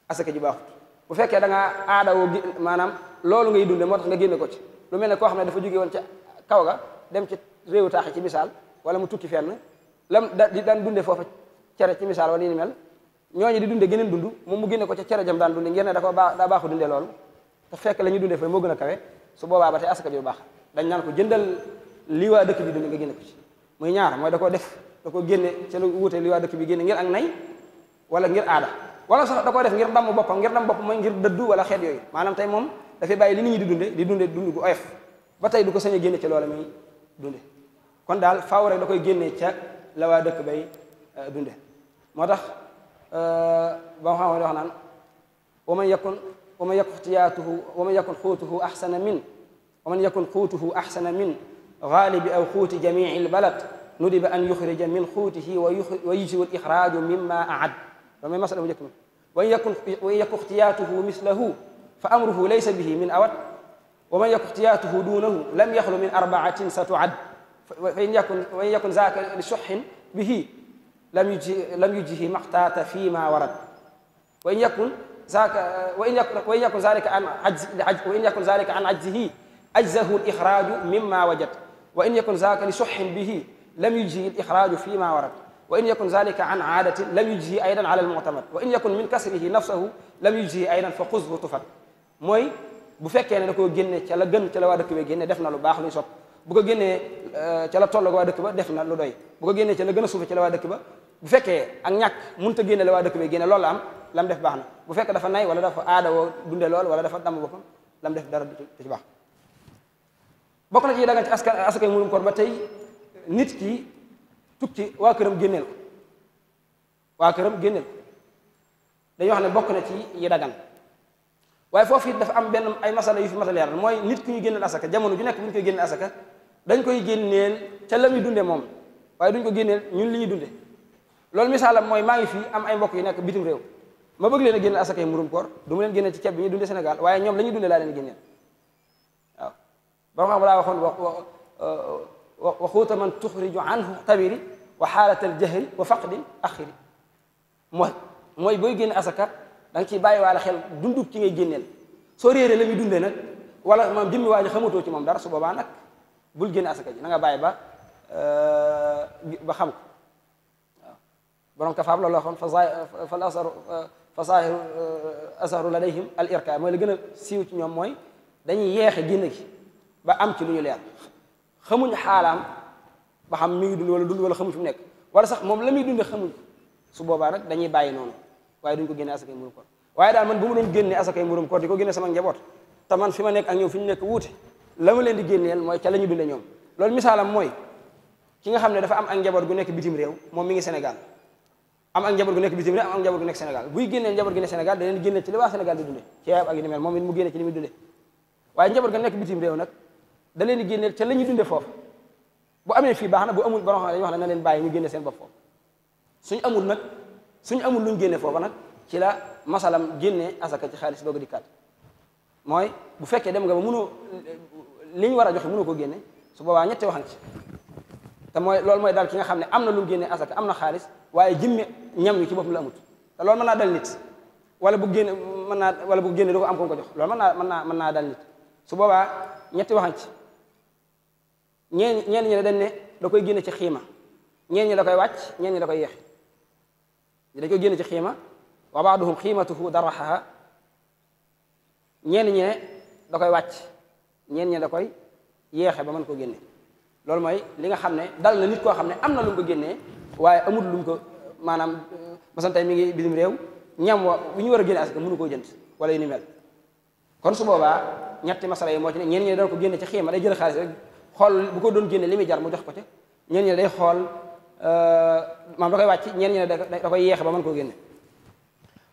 asaka ji baaxut bu fekkee da ngaa aadawoo maanaam loolu ngay dunde moo tax nga génne ko ci lu mel ne koo xam ne dafa jóge woon ca kaw ga dem ci réewu taaxi ci misaal wala mu tukki fenn lam di daan dunde foofa cere ci misaal wala ni mel ñooñu di dunde geneen dund moom mu génne ko ca cere jam daan dunde ngeen ne daa baaxu dunde loolu te fekk la ñuy dunde fay moo gën a kawe su boobaa ba tey asaka ji bu baax dañ naan ko jëndal li waa dëkk bi dunde nga génne ko ci muy ñaar mooy da koo def da ko génne ca lu wuute li waa dëkk bi génne ngir ak nay wala ngir aada wala sax da koo def ngir damm boppam mooy ngir dëddu wala xeet yooyu maanaam tey moom dafay bàyyi li nit ñi di dunde dund gu oyof ba tey du ko sañ a génne ca loola muy dunde kon daal faaw rek da koy génne ca la waa dëkk bay dunde moo tax ba xam wax naan wa man yakun xuutuhu axsana min gaalibi aw xuuti jamici lbalad nudiba an yuxrija min xuutihi wa yujziu lixraaju mimma aad loolu mooy masala bu njëkk mi wa in yakun ixtiyaatuhu mislahu fa amruhu laysa bihi min awat wa man yakun ixtiyaatuhu duunahu lam yaxlu min arbaatin satuad wa in yakun zaaka li suxin bihi lam yujzihi maxtaata fi ma warad wa in yakun zalika an ajzihi ajzahu lixraaju mimma wajad wa in yakun zaaka li suxin bihi lam yujzihi lixraaju fi ma warad wa in yakun zalika an aadatin lam yujzihi aydan ala almuctamad wa in yakun min kasrihi nafsahu lam yujzihi aydan fa xuzhu tufat mooy bu fekkee ne da koo génne ca la gën ca la waa dëkk ba génne def na lu baax luy sopp bu ko génnee ca la toll waa dëkk ba def na lu doy bu ko génnee ca la gën a suufe ca la waa dëkk ba bu fekkee ak ñàkk mënut a génne la waa dëkk ba génne loolu la am lam def baax na bu fekkee dafa nay wala dafa aada woo dunde lool wala dafa damm boppam lam def dara du ci baax bokk na ci dagan ci asakay murum koor ba tey nit ki tukki waa këram génneel ko waa këram génneel ko dañuy wax ne bokk na ci yi dagan waaye foofu it dafa am benn ay masala yu fi masala leeral mooy nit ki ñu génneel asaka jamono ju nekk bu ñu koy génneel asaka dañ koy génneel ca la muy dunde moom waaye duñ ko génneel ñun li ñuy dunde loolu misaalam mooy maa ngi fii am ay mbokk yu nekk bitim réew ma bëgg leen a génneel asaka yi murum koor du ma leen génneel ci ceeb bi ñuy dunde Sénégal waaye ñoom la ñuy dunde laa leen génneel waaw ba xam laa waxoon wa xuuta man tuxriju anhu tabiri wa xaalata al jahri wa faqdi axiri mooy booy génne asaka da nga ciy bàyyi waale xel dundub ci ngay génneel soo réeree la muy dundee nag wala moom jëmmi waa ji xamatoo ci moom dara su boobaa nag bul génne asaka ji na nga bàyyi ba xam ko waaw borom kafaab loolu la waxoon fa zaahiru azharu ladayhim al irka mooy la gën a siiw ci ñoom mooy dañuy yeexe génne gi ba am ci lu ñu leer xamuñ xaalaam ba xam mi ngi dund wala xamuñ fi mu nekk wala sax moom la muy dunde xamuñ su boobaa nag dañuy bàyyi noonu waaye duñ ko génne asakay murum koor waaye daal man bu mu doon génne asakay murum koor di ko génne sama njaboot te man fi ma nekk ak ñoom fi ñu nekk wuute la ma leen di génneel mooy ca la ñu dunde ñoom loolu misaalam mooy ki nga xam ne dafa am ak njaboot gu nekk bitim réew moom mi ngi Sénégal am ak njaboot gu nekk bitim réew am ak njaboot gu nekk Sénégal buy génneel njaboot gi nekk Sénégal da leen di génne ci li waa Sénégal di dunde ceeb ak yu ni mel moom it mu génne ci li muy dunde waaye njaboot ga nekk bitim réew nag da leen di génneel ca la ñu dunde foofu bu amee fii baax na bu amul borom xam ne dañuy wax ne na leen bàyyi ñu génne seen bopp foofu suñu amul luñ génne foofu nag ci la masalam génne asaka ci xaalis doog a dikkaat mooy bu fekkee dem nga ba mënoo li ñu war a joxe mënoo ko génne su boobaa ñetti waxan ci te mooy loolu mooy daal ki nga xam ne am na lu mu génne asaka am na xaalis waaye jëmmi ñam wi ci boppam la amut te loolu mën naa dal nit wala bu génne wala bu génne doo ko am ko ko jox loolu mën naa dal nit su boobaa ñetti waxan ci ñeen ñi ne dañ ne da koy génne ci xiima ñeen ñi da koy wàcc ñeen ñi da koy yeex dañ koy génne ci xiima wa baaduhum xiimatuhu daraxaha ñeen ñi ne da koy wàcc ñeen ñi da koy yeexe ba mën ko génne loolu mooy li nga xam ne dal na nit koo xam ne am na lu mu ko génnee waaye amul lu mu ko maanaam masan tey mi ngi bitim réew ñam wa bu ñu war a génne asaka mënu koo jënd wala yu ni mel kon su boobaa ñetti masala yi moo ci ne ñeen ñi dana ko génne ci xiima day jël xaalis rek xool bu ko doon génne li muy jar mu jox ko ca ñeen ñi day xool maam da koy wàcc ñeen ñi da koy yeexe ba mën koo génne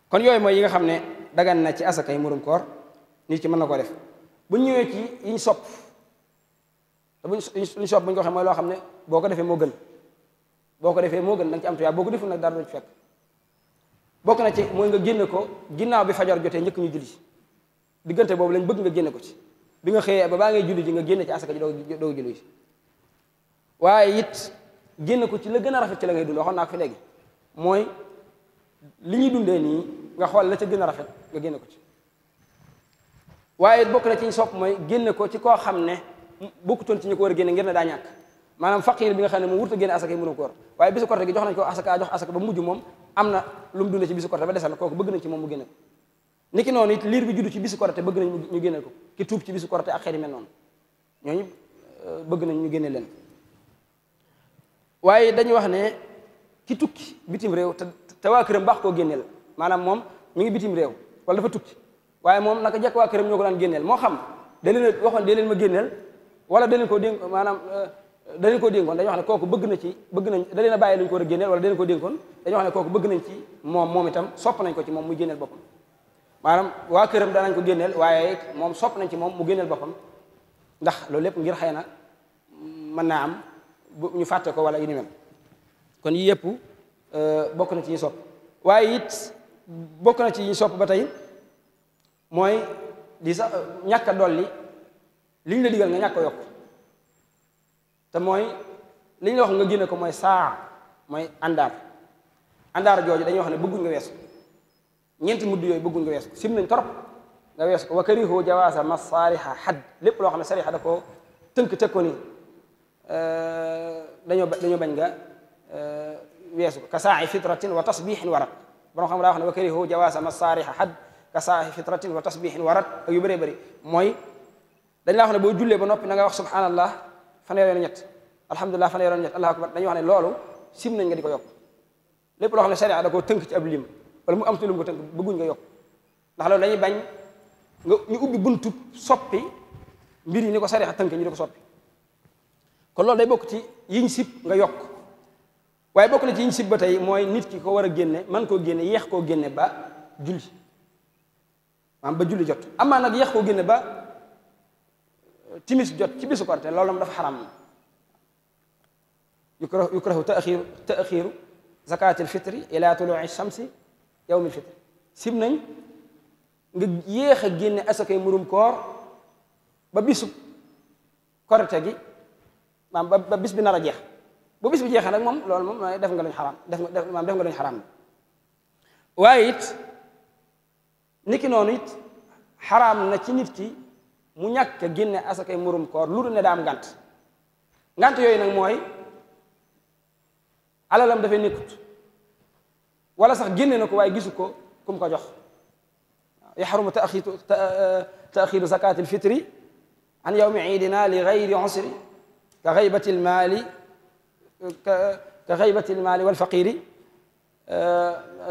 kon yooyu mooy yi nga xam ne dagan na ci asaka yi murum koor nit ki mën na ko def bu ñëwee ci yiñ sopp te luñ sopp bu ñu ko waxee mooy loo xam ne boo ko defee moo gën boo ko defee moo gën da nga ci am tuyaaba boo ko deful nag dara du ci fekk bokk na ci mooy nga génne ko ginnaaw bi fajar jotee njëkk ñu julli diggante boobu lañ bëgg nga génne ko ci bi nga xëyee ba baa ngay julli ji nga génne ci asaka ji doo julli ji waaye it génne ko ci la gën a rafet ci la ngay dund waxoon naa ko fi léegi mooy li ñuy dundee nii nga xool la ca gën a rafet nga génne ko ci waaye bokk na ci ñu sopp mooy génne ko ci koo xam ne bokkutoon ci ñu ko war a génne ngir ne daa ñàkk maanaam faqir bi nga xam ne moom wurta génne asaka yi mënu ko war waaye bisu korte gi jox nañ ko asaka jox asaka ba mujj moom am na lu mu dundee ci bisu korte ba desal kooku bëgg nañ ci moom mu génne ko niki noonu it liir bi juddu ci bisu korte bëgg nañ ñu génne ko ki tuub ci bisu korte ak xeet yi mel noonu ñooñu bëgg nañ ñu génne leen waaye dañu wax ne ki tukki bitim réew te waa këram baax koo génneel maanaam moom mi ngi bitim réew wala dafa tukki waaye moom naka jekk waa këram ñoo ko daan génneel moo xam da leen waxoon da leen ma génneel wala da leen koo dénk maanaam da leen koo dénkoon dañu wax ne kooku bëgg nañ da leen a bàyyi lu ñu ko war a génneel wala da leen koo dénkoon dañu wax ne kooku bëgg nañ ci moom itam sopp nañ ko ci moom muy génneel boppam maanaam waa këram danañ ko génneel waaye moom sopp nañ ci moom mu génneel boppam ndax loolu lépp ngir xëy na mën naa am ñu fàtte ko wala yu ni mel kon yi yëpp bokk na ci yi sopp waaye it bokk na ci yi sopp ba tey mooy di sax ñàkk a dolli liñ la digal nga ñàkk a yokk te mooy li ñu la wax nga génne ko mooy saa mooy àndaar jooju dañuy wax ne bëgguñ nga weesu ñeenti mudd yooyu bëgguñ nga weesu sim nañ torop nga weesu ko wa karihu jawaasa masaariha xadd lépp loo xam ne sariha da ko tënk ko ni dañoo bañ nga weesu ko ka saa'i fitratin wa tasbihin warat borom xam daa wax ne wa karihu jawaasa masaariha xadd ka saa'i fitratin wa tasbihin warat ak yu bëree bëri mooy dañ laa wax ne boo jullee ba noppi na nga wax subhanallah fanweeri yoon ñett alhamdulilah fanweeri yoon ñett allahu akbar dañuy wax ne loolu sim nañ nga di ko yokk lépp loo xam ne sharia da koo tënk ci ab lim wala mu am ci lu mu ko tënk bëgguñ nga yokk ndax loolu dañuy bañ nga ñu ubbi buntu soppi mbir yi ni ko sharia tënk ñu di ko soppi kon loolu day bokk ci yiñ sib nga yokk waaye bokk na ci yiñ sib ba tey mooy nit ki ko war a génne man koo génne yeex koo génne ba julli maanaam ba julli jot amaa nag yeex koo génne ba timis jot ci bisu korite loolu moom dafa xaram yukrahu taxiru zakatil fitri ila tulu'i shamsi yawmil fitri sib nañ nga yéex a génne asakay murum koor ba bisu korite gi maanaam ba bis bi nar a jeex bu bis bi jeexee nag moom loolu moom def nga luñ xaram def nga luñ xaram waaye it niki noonu it xaraam na ci nit ki mu ñàkk a génne asakay murum koor lu dul ne daa am ngant yooyu nag mooy alalam dafay nekkut wala sax génne na ko waaye gisu ko ku mu ko jox yaxrumu taxiru zakati alfitri an yawmi iidina li gayri usri ka gaybati almaali walfaqiri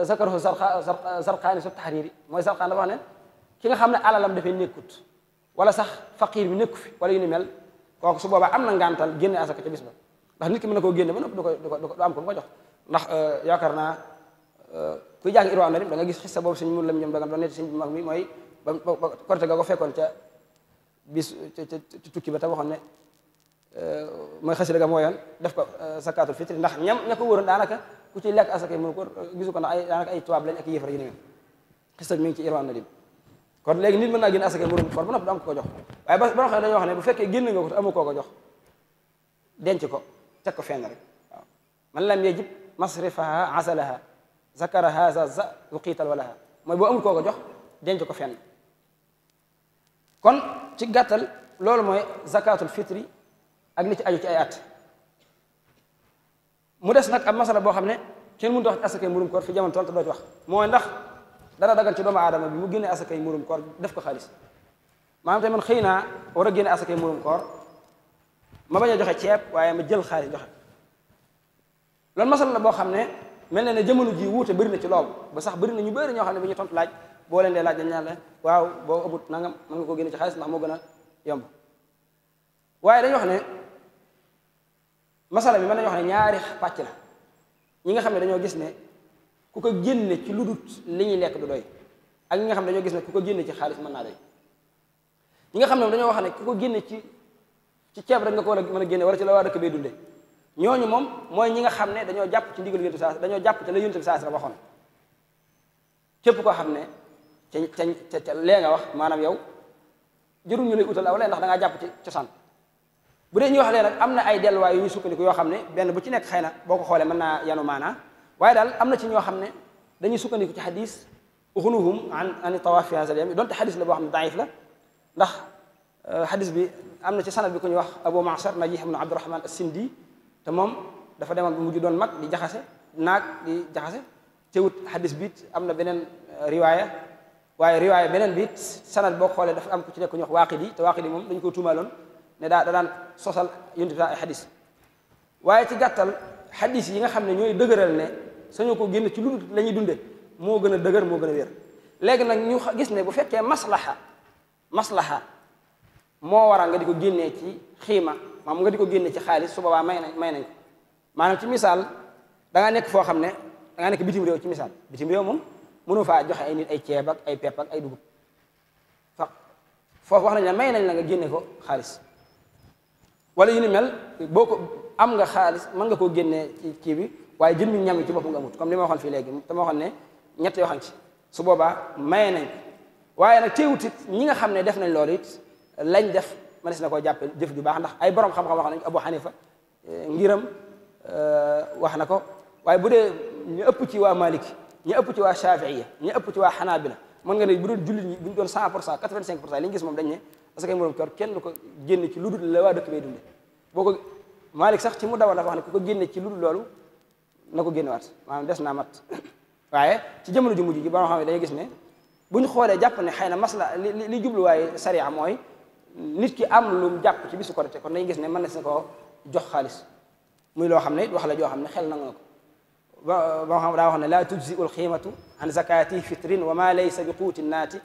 zakarahu zarqaani su taxriiri mooy zarqaan dafa wax ne ki nga xam ne alalam dafay nekkut wala sax faqir bi nekku fi wala yu ni mel kooku su boobaa am na ngantal génne asaka ca bis ba ndax nit ki mën na koo génne ba noppi du am ko mu ko jox ndax yaakaar naa kuy jàng Irwaa Nadim da nga gis xissa boobu suñ mun lam ñoom dagan doon netti suñ mag mi mooy ba korite ga ko fekkoon ca bis ca tukki ba te waxoon ne mooy xasida ga mooyoon def ko zakatul fitri ndax ña ko wóoroon daanaka ku ci lekk asaka yi mënu ko gisu ko ndax daanaka ay tubaab lañ ak yëfar yu ni mel xissa mi ngi ci Irwaa Nadim kon léegi nit mën naa génne asaka murum koor ba noppi du am ko jox waaye ba xam ne dañoo wax ne bu fekkee génn nga ko te amu koo ko jox denc ko teg ko fenn rek waaw man lam yajib masrifaha asalaha zakara haza za uqiital walaha mooy boo amul koo ko jox denc ko fenn kon ci gàttal loolu mooy zakatul fitri ak li ci aju ci ay at mu des nag ab masala boo xam ne kenn mënut a wax asaka murum koor fi jamono toll te doo ci wax mooy ndax dara dagan ci doomu aadama bi mu génne asakay murum koor def ko xaalis maanaam te man xëy naa war a génne asakay murum koor ma bañ a joxe ceeb waaye ma jël xaalis joxe loolu masal la boo xam ne mel na ne jamono ji wuute bëri na ci loolu ba sax bëri na ñu bëri ñoo xam ne bi ñu tontu laaj boo leen dee laaj dañ naan la waaw boo ëpput nangam mën nga koo génne ci xaalis ndax moo gën a yomb waaye dañuy wax ne masala bi mën nañu wax ne ñaari pàcc la ñi nga xam ne dañoo gis ne ku ko génne ci lu dut li ñuy lekk du doy ak ñi nga xam ne dañoo gis ne ku ko génne ci xaalis mën naa doy ñi nga xam ne dañoo wax ne ku ko génne ci ci ceeb rek nga ko war a mën a génne wala ci la waa dëkk bay dundee ñooñu moom mooy ñi nga xam ne dañoo jàpp ci ndigal yonent bi dañoo jàpp ci la yonent bi saa waxoon képp koo xam ne ca lee nga wax maanaam yow jërul ñu lay utal aw lee ndax da ngaa jàpp ci cosaan bu dee ñuy wax lee nag am na ay delluwaay yu ñu sukkandiku yoo xam ne benn bu ci nekk xëy na boo ko xoolee mën naa yanu maanaa waaye daal am na ci ñoo xam ne dañuy sukkandiku ci xadis uxunuhum an tawaaf fi haazal yawm donte xadis la boo xam ne daif la ndax xadis bi am na ci sanad bi ku ñuy wax Abu Ma'shar Najih ibn Abdurrahman as-Sindi te moom dafa demoon bu mujj doon mag di jaxase naag di jaxase teewut xadis bi am na beneen riwaaya waaye riwaaya beneen bi sanad boo xoolee dafa am ku ci nekk ku ñuy wax Waaqidi te Waaqidi moom dañu ko tuumaaloon ne da daan sosal yonent bi ay xadis waaye ci gàttal xadis yi nga xam ne ñooy dëgëral ne sañoo ko génn ci lu la ñuy dunde moo gën a dëgër moo gën a wér léegi nag ñu gis ne bu fekkee maslaha moo waral nga di ko génnee ci xiima maanaam nga di ko génne ci xaalis su boobaa may nañ ko maanaam ci misaal da nga nekk foo xam ne da nga nekk bitim réew ci misaal bitim réew moom mënu faa joxe ay nit ay ceeb ak ay pepp ak ay dugub foofu wax nañ la may nañ la nga génne ko xaalis wala yu ni mel boo ko am nga xaalis mën nga koo génnee ci kii bi waaye jëmmi ñam yi ci bopp nga amut comme li ma waxoon fii léegi te ma waxoon ne ñett yoo xam ci su boobaa maye nañ ko waaye nag teewut it ñi nga xam ne def nañ loolu it lañ def mënees na koo jàppe jëf ju baax ndax ay borom xam-xam wax nañ Abu Hanifa ngiram wax na ko waaye bu dee ñu ëpp ci waa Maliki ñu ëpp ci waa Shafi'iyya ñu ëpp ci waa Hanabila mën nga ne bu doon jullit ñi bu ñu doon 100% 85% li ñu gis moom dañ ne parce que morom kër kenn du ko génne ci lu dul la waa dëkk bay dunde boo ko Malik sax ci mu dawal dafa wax ne ku ko génne ci lu dul loolu na ko génne waat maanaam des naa mat waaye ci jamono ju mujj ji ba nga xam ne dañuy gis ne bu ñu xoolee jàpp ne xëy na masla li jubluwaaye sariya mooy nit ki am lu mu jàpp ci bisu Korite kon dañuy gis ne mën na si ko jox xaalis muy loo xam ne wax la joo xam ne xel nangu na ko ba nga xam daa wax ne laa tujzi'u alxiimatu an zakati fitrin wa ma laysa bi quuti naati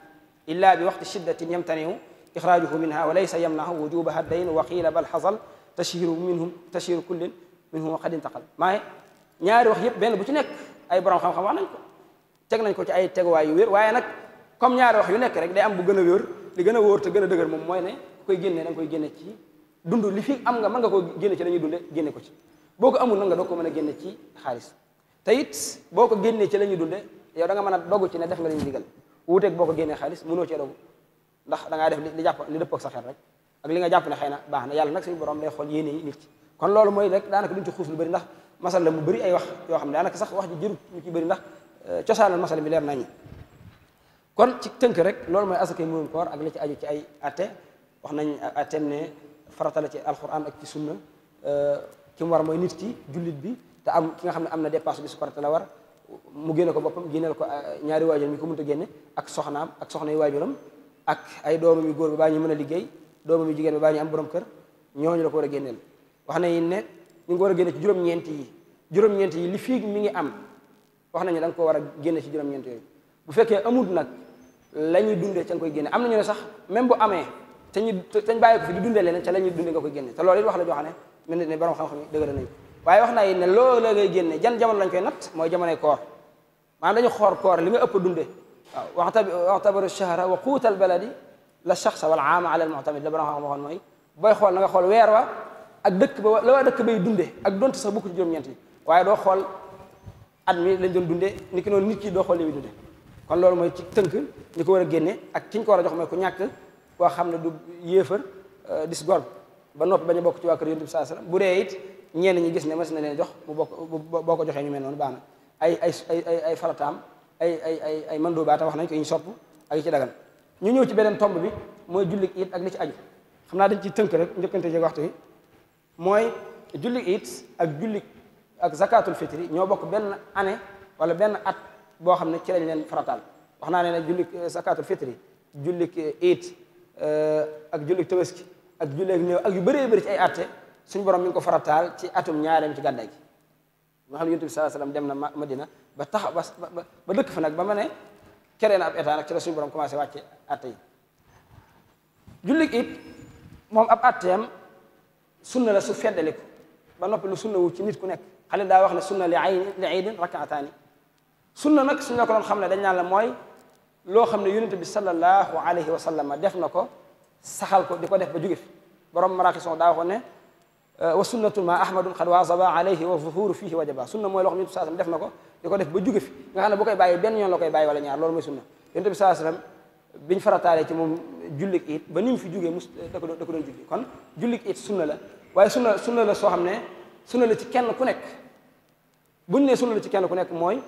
illa bi waqti shiddatin yamtaniu ixraajuhu minha wa laysa yamnahu wujubaha dayn wa qiila bal xasal tashiru kullin minhum qad intaqal maaye ñaari wax yëpp benn bu ci nekk ay borom xam-xam wax nañ ko teg nañ ko ci ay teguwaay yu wér waaye nag comme ñaari wax yu nekk rek day am bu gën a wér li gën a wóor te gën a dëgër moom mooy ne ku koy génnee da nga koy génne ci dund li fi am nga mën nga koo génne ci la ñuy dunde génne ko ci boo ko amul nag nga doo ko mën a génne ci xaalis te it boo ko génnee ci la ñuy dunde yow da nga mën a dogu ci ne def nga la ñuy digal wuuteeg boo ko génnee xaalis mënoo cee dogu ndax da ngaa def li jàpp li dëppoo ak sa xel rek ak li nga jàpp ne xëy na baax na yàlla nag suñu borom day xool yéene yi nit ci kon loolu mooy rek daanaka duñ ci xuus lu bëri ndax masala mu bëri ay wax yoo xam ne daanaka sax wax ji jërut ñu ci bëri ndax cosaanal masala bi leer nañu kon ci tënk rek loolu mooy asakay murum koor ak li ci aju ci ay atte wax nañ atteem ne farata la ci alquran ak ci sunna ki mu war mooy nit ki jullit bi te am ki nga xam ne am na dépasse bi su korite la war mu génne ko boppam génneel ko ñaari waajuram mi ko mënta génne ak soxnaam ak soxna yu waajuram ak ay doomam yu góor ba baa ñu mën a liggéey doomam yu jigéen ba baa ñu am borom kër ñooñu la ko war a génneel wax nañ ne ñu ngi ko war a génne ci juróom-ñeent yi li fii mi ngi am wax nañu da nga ko war a génne ci juróom-ñeent yooyu bu fekkee amul nag la ñuy dundee ca nga koy génne am nañu ne sax même bu amee te ñu bàyyi ko fi di dundee leneen ca la ñuy dundee nga koy génne te loolu it wax la joo xam ne mel ne borom xam-xam yi dëggal nañu waaye wax naa yi ne loolu la ngay génne jan jamono lañ koy natt mooy jamonoy koor maanaam dañu xoor koor li nga ëpp dundee waaw waxtabaru shahra wa quutal baladi la shaxsa wal aama ala al mu'tamid la borom xam waxoon mooy booy xool na nga xool weer wa ak dëkk ba la waa dëkk bay dundee ak donte sax bokku ci juróom-ñeent yi waaye doo xool at mi lañ doon dundee ni ki noonu nit ki doo xool li muy dundee kon loolu mooy ci tënk ñi ko war a génne ak ki ñu ko war a jox mooy ku ñàkk koo xam ne du yéefar dis gor ba noppi bañ a bokk ci waa kër Yonent bi sallallahu alayhi wasallam bu dee it ñenn ñi gis ne mas na leen jox mu bokk boo ko joxee ñu mel noonu baax na ay farataam ay mandóobaata wax nañ ko ñu sopp ak yi ci dagan ñu ñëw ci beneen tomb bi mooy jullik it ak li ci aju xam naa dañ ci tënk rek njëkkante jeg waxtu yi mooy jullik it ak zakatul fitri ñoo bokk benn année wala benn at boo xam ne ci lañ leen farataal wax naa ne ne jullik zakatul fitri jullik it ak jullik tabaski ak jullik néew ak yu bëree bëri ci ay atte suñu borom mi ngi ko farataal ci atum ñaareem ci gàddaay gi nga xam ne Yonent bi sallallahu alayhi wasallam dem na Madina ba tax ba dëkk fa nag ba ma ne keree na ab état nag ci la suñu borom commencé wàcce atte yi jullik it moom ab atteem sunna la su feddaliku ba noppi lu sunna wu ci nit ku nekk xale daa wax ne sunna li iidin rakaataani sunna nag suñu la ko doon xam ne dañ naan la mooy loo xam ne Yonent bi sallallahu alayhi wa sallam def na ko saxal ko di ko def ba jóge fi borom maraqison daa waxoon ne wa sunnatu ma ahmadun xad wasaba alayhi wa zuhuru fihi wajaba sunna mooy loo xam ne saa sallam def na ko di ko def ba jóge fi nga xam ne bu koy bàyyi benn yoon la koy bàyyi wala ñaar loolu mooy sunna yonent bi saa sallam biñ farataalee ci moom jullik it ba ni mu fi jógee mus da ko doon julli kon jullik it sunna la waaye sunna la soo xam ne sunna la ci kenn ku nekk buñu ne sunna la ci kenn ku nekk mooy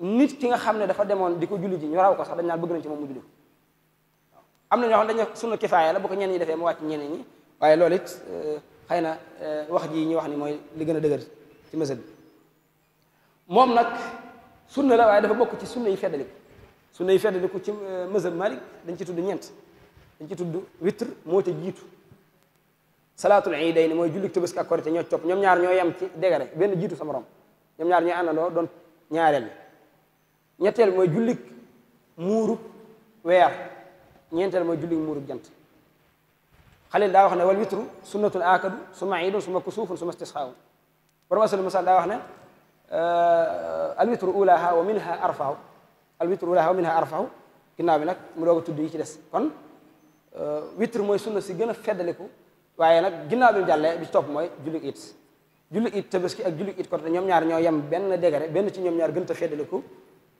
nit ki nga xam ne dafa demoon di ko julli ji ñu raw ko sax dañ naan bëgg nañ ci moom mu julli ko am na ñoo xam ne dañu sunna kifaaya la bu ko ñenn ñi defee mu wàcc ñeneen ñi waaye loolu it xëy na wax ji ñuy wax ni mooy li gën a dëgër ci mazhab bi moom nag sunna la waaye dafa bokk ci sunna yi feddaliku ci mazhab Malik dañ ci tudd ñeent dañ ci tudd witr moo ca jiitu salaatul iidayni mooy jullik Tabaski ak Korite ñoo topp ñoom ñaar ñoo yem ci dégare benn jiitu sa morom ñoom ñaar ñooy àndandoo doon ñaareel bi ñetteel mooy jullik muuru weer ñeenteel mooy jullik muuru jant Xalil daa wax ne wal witru sunnatun aakadu summa iidun summa kusuufun summa istisxaawun borom asal masal daa wax ne al witru ulaha wa minha arfahu al witru ulaha wa minha arfahu ginnaaw bi nag mu doog a tudd yi ci des kon witr mooy sunna si gën a feddaliku waaye nag ginnaaw bi mu jàllee bi ci topp mooy jullik it Tabaski ak jullik it Korite ñoom ñaar ñoo yem benn degré benn ci ñoom ñaar gën a feddaliku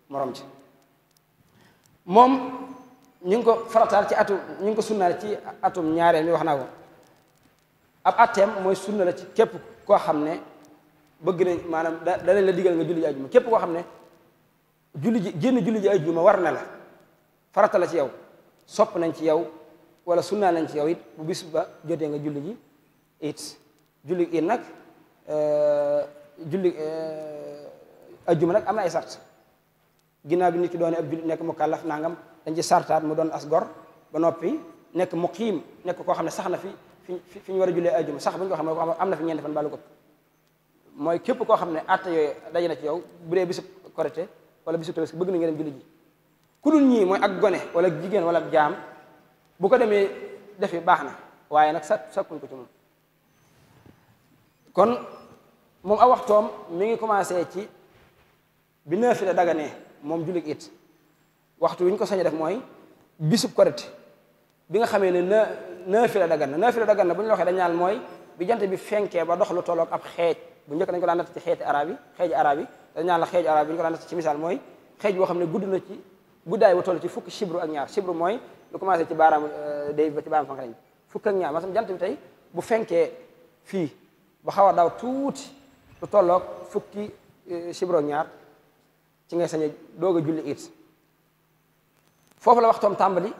morom ci moom ñu ngi ko farataal ci atum ñu ngi ko sunnaal ci atum ñaareel mi wax naa ko ab atteem mooy sunna la ci képp koo xam ne bëgg na maanaam da leen la digal nga julli ji ajjuma képp koo xam ne julli ji ajjuma war na la farata la ci yow sopp nañ ci yow wala sunnaal nañ ci yow it bu bis ba jotee nga julli ji it nag julli ajjuma nag am na ay sart ginnaaw bi nit ki doone ab jullit nekk mu kàllaf nangam dañ ci sartaat mu doon as gor ba noppi nekk muqiim nekk koo xam ne sax na fi ñu war a jullee ajjuma sax bu ñu ko xam ne am na fi ñeenti fan baalu ko mooy képp koo xam ne atta yooyu daje na ci yow bu dee bisub Korite wala bisub Tabaski bëgg na nga dem julli ji ku dul ñii mooy ak gone wala jigéen wala jaam bu ko demee defi baax na waaye nag sakkuñ ko ci moom kon moom a waxtoom mi ngi commencé ci bi naafila daganee moom jullit it waxtu wi ñu ko sañ def mooy bisub Korite bi nga xamee ne naafila dagan na bu ñu la waxee dañ naan mooy bi jant bi fenkee ba dox lu tolloog ab xeej bu njëkk dañ ko daan natt ci xeeji arab yi dañ naan la xeeju arab yi ñu ko daan natt ci misaal mooy xeej boo xam ne gudd na ci guddaay bu toll ci fukki chibru ak ñaar chibru mooy lu commencé ci baaraam day ba ci baaraam fank lañ fukk ak ñaar maanaam jant bi tey bu fenkee fii ba xaw a daw tuuti lu tolloog fukki chibru ak ñaar ci ngay sañ a doog a julli it foofu la waxtoom tàmbali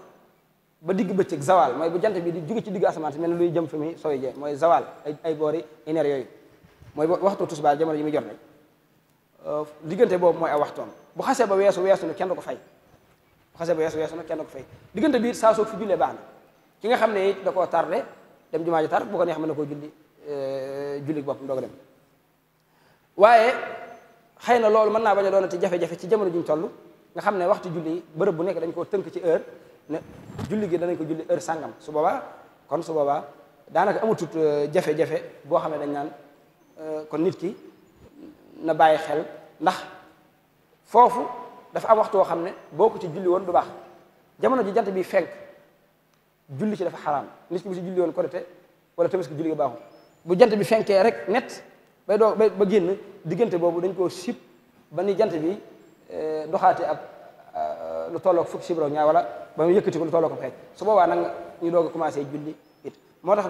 ba digg bëccëg zawal mooy bu jant bi di jóge ci digg asamaan si mel ne luy jëm fi muy sooy jee mooy zawal ay boori ineer yooyu mooy waxtu tusbaar jamono yi muy jot rek diggante boobu mooy ay waxtoom bu xasee ba weesu na kenn du ko fay diggante biir saa soo fi jullee baax na ki nga xam ne it da koo tardé dem jumaa ji tar bu ko neex mën na koo julli boppam doog a dem waaye xëy na loolu mën naa bañ a doonati jafe-jafe ci jamono ji ñu toll nga xam ne waxtu julli bërëb bu nekk dañ koo tënk ci heure ne julli gi danañ ko julli heure sàngam su boobaa daanaka amatut jafe-jafe boo xam ne dañ naan kon nit ki na bàyyi xel ndax foofu dafa am waxtu woo xam ne boo ko ci julli woon du baax jamono ji jant bi fenk julli ci dafa xaraam nit ki bu ci julli woon Korite wala Tabaski julli gi baaxul bu jant bi fenkee rek net ba génn diggante boobu dañ koo sib ba ni jant bi doxaate ab lu tolloog fukki sibro ñaar wala ba mu yëkkati ko lu tolloog ko xeej su boobaa nag ñu doog a commencé julli it moo tax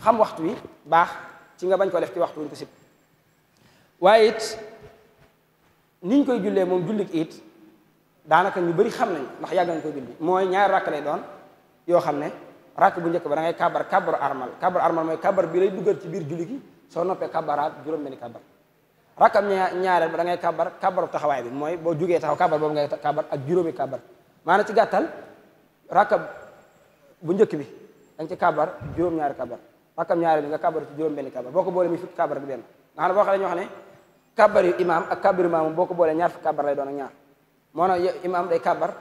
xam waxtu wi baax ci nga bañ ko def ci waxtu wuñ ko sib waaye it niñ koy jullee moom jullik it daanaka ñu bëri xam nañ ndax yàgg nañ koy julli mooy ñaari rakk lay doon yoo xam ne rakk bu njëkk ba da ngay kabaru armal mooy kabar bi lay duggal ci biir julli gi soo noppee kabaraat juróom-benni kabar rakkam ñaareel ba da ngay kabaru taxawaay bi mooy boo jógee taxaw kabar boobu ngay kabar ak juróomi kabar maanaam ci gàttal rakkam bu njëkk bi da nga ci kabar juróom-ñaari kabar rakkam ñaareel bi nga kabar ci juróom-benni kabar boo ko boolee muy fukki kabar ak benn nga xam ne boo xam ne ñoo xam ne kabar yu imaam ak kabar yu maamum boo ko boolee ñaar fukki kabar lay doon ak ñaar moo na imaam day kabar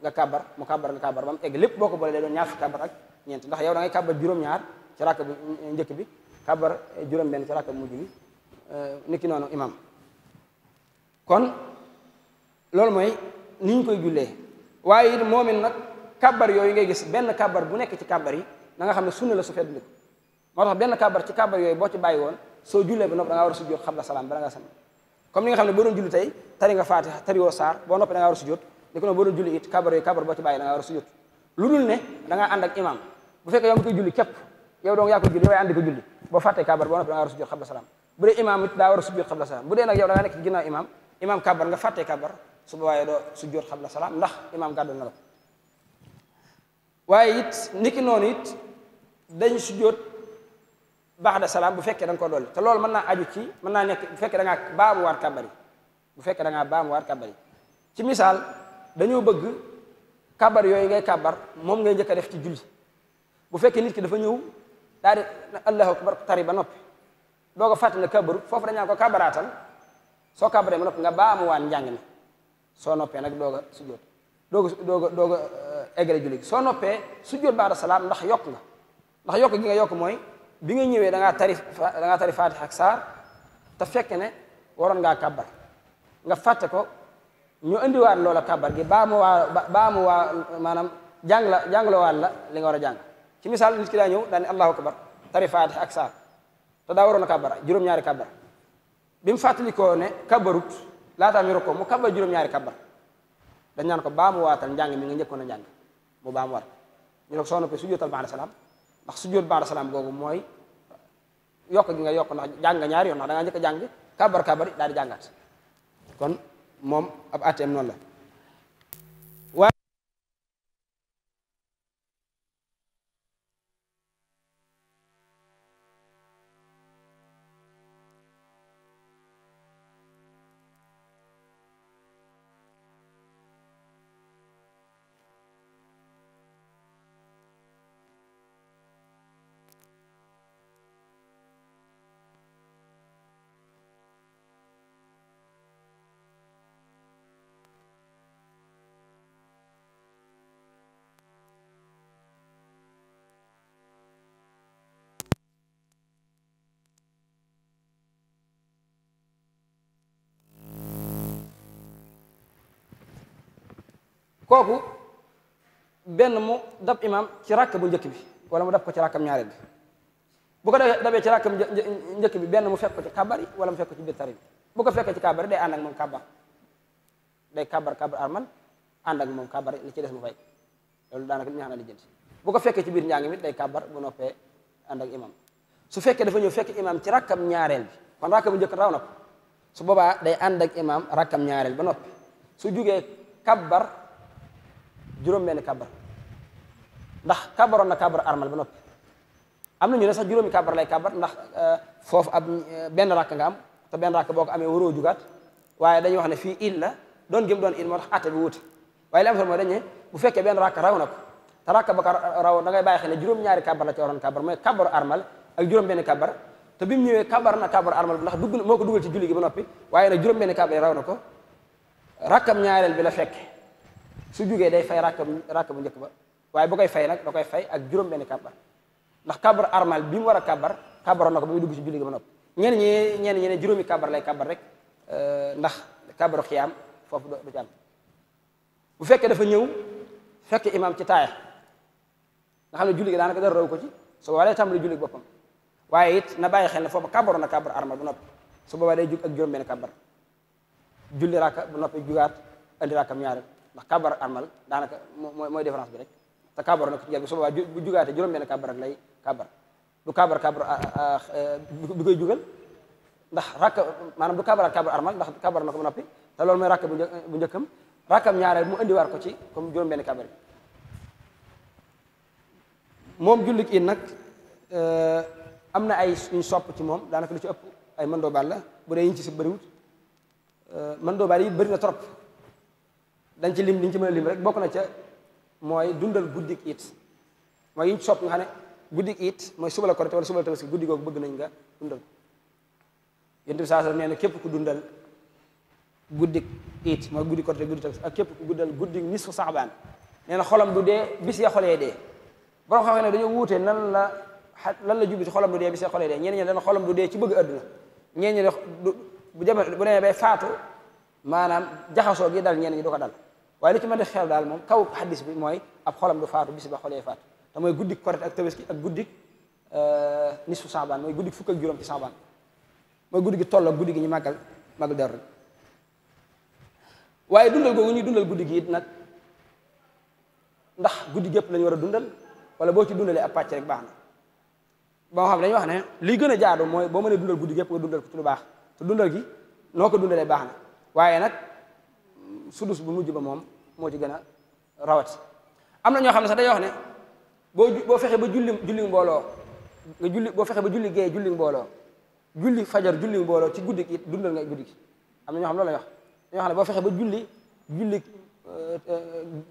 nga kabar mu kabar nga kabar ba mu egg lépp boo ko boolee day doon ñaar fukki kabar ak ñeent ndax yow da ngay kabar juróom-ñaar ci rakk bu njëkk bi kabar juróom-benn ci rakk bu mujj bi niki noonu imam kon loolu mooy ni ñu koy jullee waaye it moom it nag kàbbar yooyu ngay gis benn kàbbar bu nekk ci kàbbar yi na nga xam ne sunna la su fedd moo tax benn kàbbar ci kàbbar yooyu boo ci bàyyi woon soo jullee ba noppi da ngaa war a sujjóot xabla salaam bala nga sam comme ni nga xam ne boo doon julli tey tari nga faatiha tari woo saar boo noppi da ngaa war a sujjóot ni ko noonu boo doon julli it kàbbar yooyu kàbbar boo ci bàyyi da ngaa war a sujjóot lu dul ne da ngaa ànd ak imam bu fekkee yow mi koy julli képp yow dong yaa koy julli yow yaa àndi ko julli boo fàttee kàbbar boo noppi da ngaa war a sujjóot xabla salaam bu dee imam it daa war a sujjóot xabla salaam bu dee nag yow da nga nekk ci ginnaaw imam kàbbar nga fàttee kàbbar su boobaa doo sujjóot xabla salaam ndax imam gàddul na la waaye it niki noonu it dañ sujjóot ba'da salaam bu fekkee da nga ko dolli te loolu mën naa aju ci mën naa nekk bu fekkee da ngaa baamuwaat kàbbar yi bu fekkee da ngaa baamuwaat kàbbar yi ci misaal dañoo bëgg kàbbar yooyu ngay kàbbar moom ngay njëkk a def ci julli bu fekkee nit ki dafa ñëw daal di allahu akbar tari ba noppi doog a fàttali ne kàbbaru foofu dañaa ko kàbbaraatal soo kàbbaree ba noppi nga baamuwaat njàng mi soo noppee nag doog a sujjóot doog a eggale julli gi soo noppee sujjóot ba'da salaam ndax yokk gi nga yokk mooy bi nga ñëwee da ngaa tari faatiha ak saar te fekk ne waroon ngaa kàbbar nga fàtte ko ñu indiwaat loola kàbbar gi baamu waa maanaam jànglawaat la li nga war a jàng ci misaal nit ki daa ñëw daa ne allahu akbar tari faatiha ak saar te daa waroon a kàbbar juróom-ñaari kàbbar bi mu fàttalikoo ne kàbbarut laataa mi ko mu kàbbar juróom-ñaari kàbbar dañ naan ko baamu waatal njàng mi nga njëkkoon a njàng mu baamu waat ñu ne ko soo noppee sujjóotal ba'da salaam ndax sujjóot ba'da salaam googu mooy yokk gi nga yokk ndax jàng nga ñaari yoon ndax da ngaa njëkk a jàng kàbbar daal di jàngaat kon moom ab atteem noonu la kooku benn mu dab imam ci rakk bu njëkk bi wala mu dab ko ci rakkam ñaareel bi bu ko dabee ci rakkam njëkk bi benn mu fekk ko ci kàbbar yi wala mu fekk ko ci biir tari bi bu ko fekkee ci kàbbar yi day ànd ak moom kàbbar day kàbbar armal ànd ak moom kàbbar li ci des mu fay loolu daanaka li ñu xam ne li jël bu ko fekkee ci biir njàng mi day kàbbar bu noppee ànd ak imam su fekkee dafa ñëw fekk imam ci rakkam ñaareel bi kon rakkam bu njëkk raw na ko su boobaa day ànd ak imam rakkam ñaareel ba noppi su jugee kàbbar juróom benn kàbbar ndax kàbbaroon na kàbbar armal ba noppi am na ñu ne sax juróomi kàbbar lay kàbbar ndax foofu ab benn rakk nga am te benn rakk boo ko amee waroo jugaat waaye dañuy wax ne fii il la doon gëm doon il moo tax atte bi wuute waaye li am solo mooy dañ ne bu fekkee benn rakk raw na ko te rakk ba ko raw da ngay bàyyi xel ne juróom-ñaari kàbbar la ci waroon kàbbar mooy kàbbaru armal ak juróom benn kàbbar te bi mu ñëwee kàbbar na kàbbaru armal bi ndax dugg moo ko dugal ci julli gi ba noppi waaye nag juróom benn kàbbar yi raw na ko rakkam ñaareel bi la fekke su jugee day fay rakk bu njëkk ba waaye bu koy fay nag da koy fay ak juróom benn kàbbar ndax kàbbar armal bi mu war a kàbbaroon na ko ba muy dugg ci julli gi ba noppi ñenn ñi ne juróomi kàbbar lay kàbbar rek ndax kàbbaru xiyaam foofu du ci am bu fekkee dafa ñëw fekk imam ci taaya nga xam ne julli gi daanaka dara raw ko ci su boobaa day tàmbali julli gi boppam waaye it na bàyyi xel ne foofu kàbbaroon na kàbbar armal bu noppi su boobaa day jug ak juróom benn kàbbar julli rakka bu noppi jugaat andi rakkam ñaareel ndax kàbbar armal daanaka mooy différence bi rek te kàbbar na ko ci njël bi su boobaa bu jugaatee juróom benn kàbbar rek lay kàbbar du kàbbar bi koy jugal ndax rakk maanaam du kàbbar armal ndax kàbbar na ko ba noppi te loolu mooy rakk bu njëkkam rakkam ñaareel mu indiwaat ko ci comme juróom benn kàbbar bi moom jullit it nag am na ay ñu sopp ci moom daanaka lu ci ëpp ay mandoobaal la bu dee yiñ ci si bëriwut mandoobaal yi bëri na trop dañ ci lim liñ ci mën a lim rek bokk na ca mooy dundal guddik it mooy yiñ ci sopp nga xam ne guddik it mooy suba la korite wala suba la tabaski guddi googu bëgg nañ nga dundal ko yonent bi saa sallam nee na képp ku dundal guddik it mooy guddi korite guddi tabaski ak képp ku guddal guddik nisfu saabaan nee na xolam du dee bis ya xolee dee borom xam ne dañoo wuute lan la jubbi ci xolam du dee bis ya xolee dee ñenn ñi dana xolam du dee ci bëgg adduna ñenn ñi bu demee bay faatu maanaam jaxasoo gi dal ñenn ñi du ko dal waaye li ci mën di xew daal moom kaw xaddis bi mooy ab xolam du faatu bis ba xolee faatu te mooy guddik korite ak tabaski ak guddik nisfu saabaan mooy guddik fukk ak juróom ci saabaan mooy guddi gi tolloo guddi gi ñu màggal Daaru waaye dundal googu ñuy dundal guddi gi it nag ndax guddi gépp lañu war a dundal wala boo ci dundalee ab pàcc rek baax na boo xam ne dañuy wax ne liy gën a jaadu mooy boo mënee dundal guddi gépp nga dundal ko ci lu baax te dundal gi noo ko dundalee baax na waaye nag sudus bu mujj ba moom moo ci gën a rawati am na ñoo xam ne sax dañuy wax ne boo fexe ba julli mbooloo nga julli boo fexe ba julli gee julli mbooloo julli fajar julli mbooloo ci guddi gi it dundal nga guddi gi am na ñoo xam loolu la wax dañoo xam ne boo fexe ba julli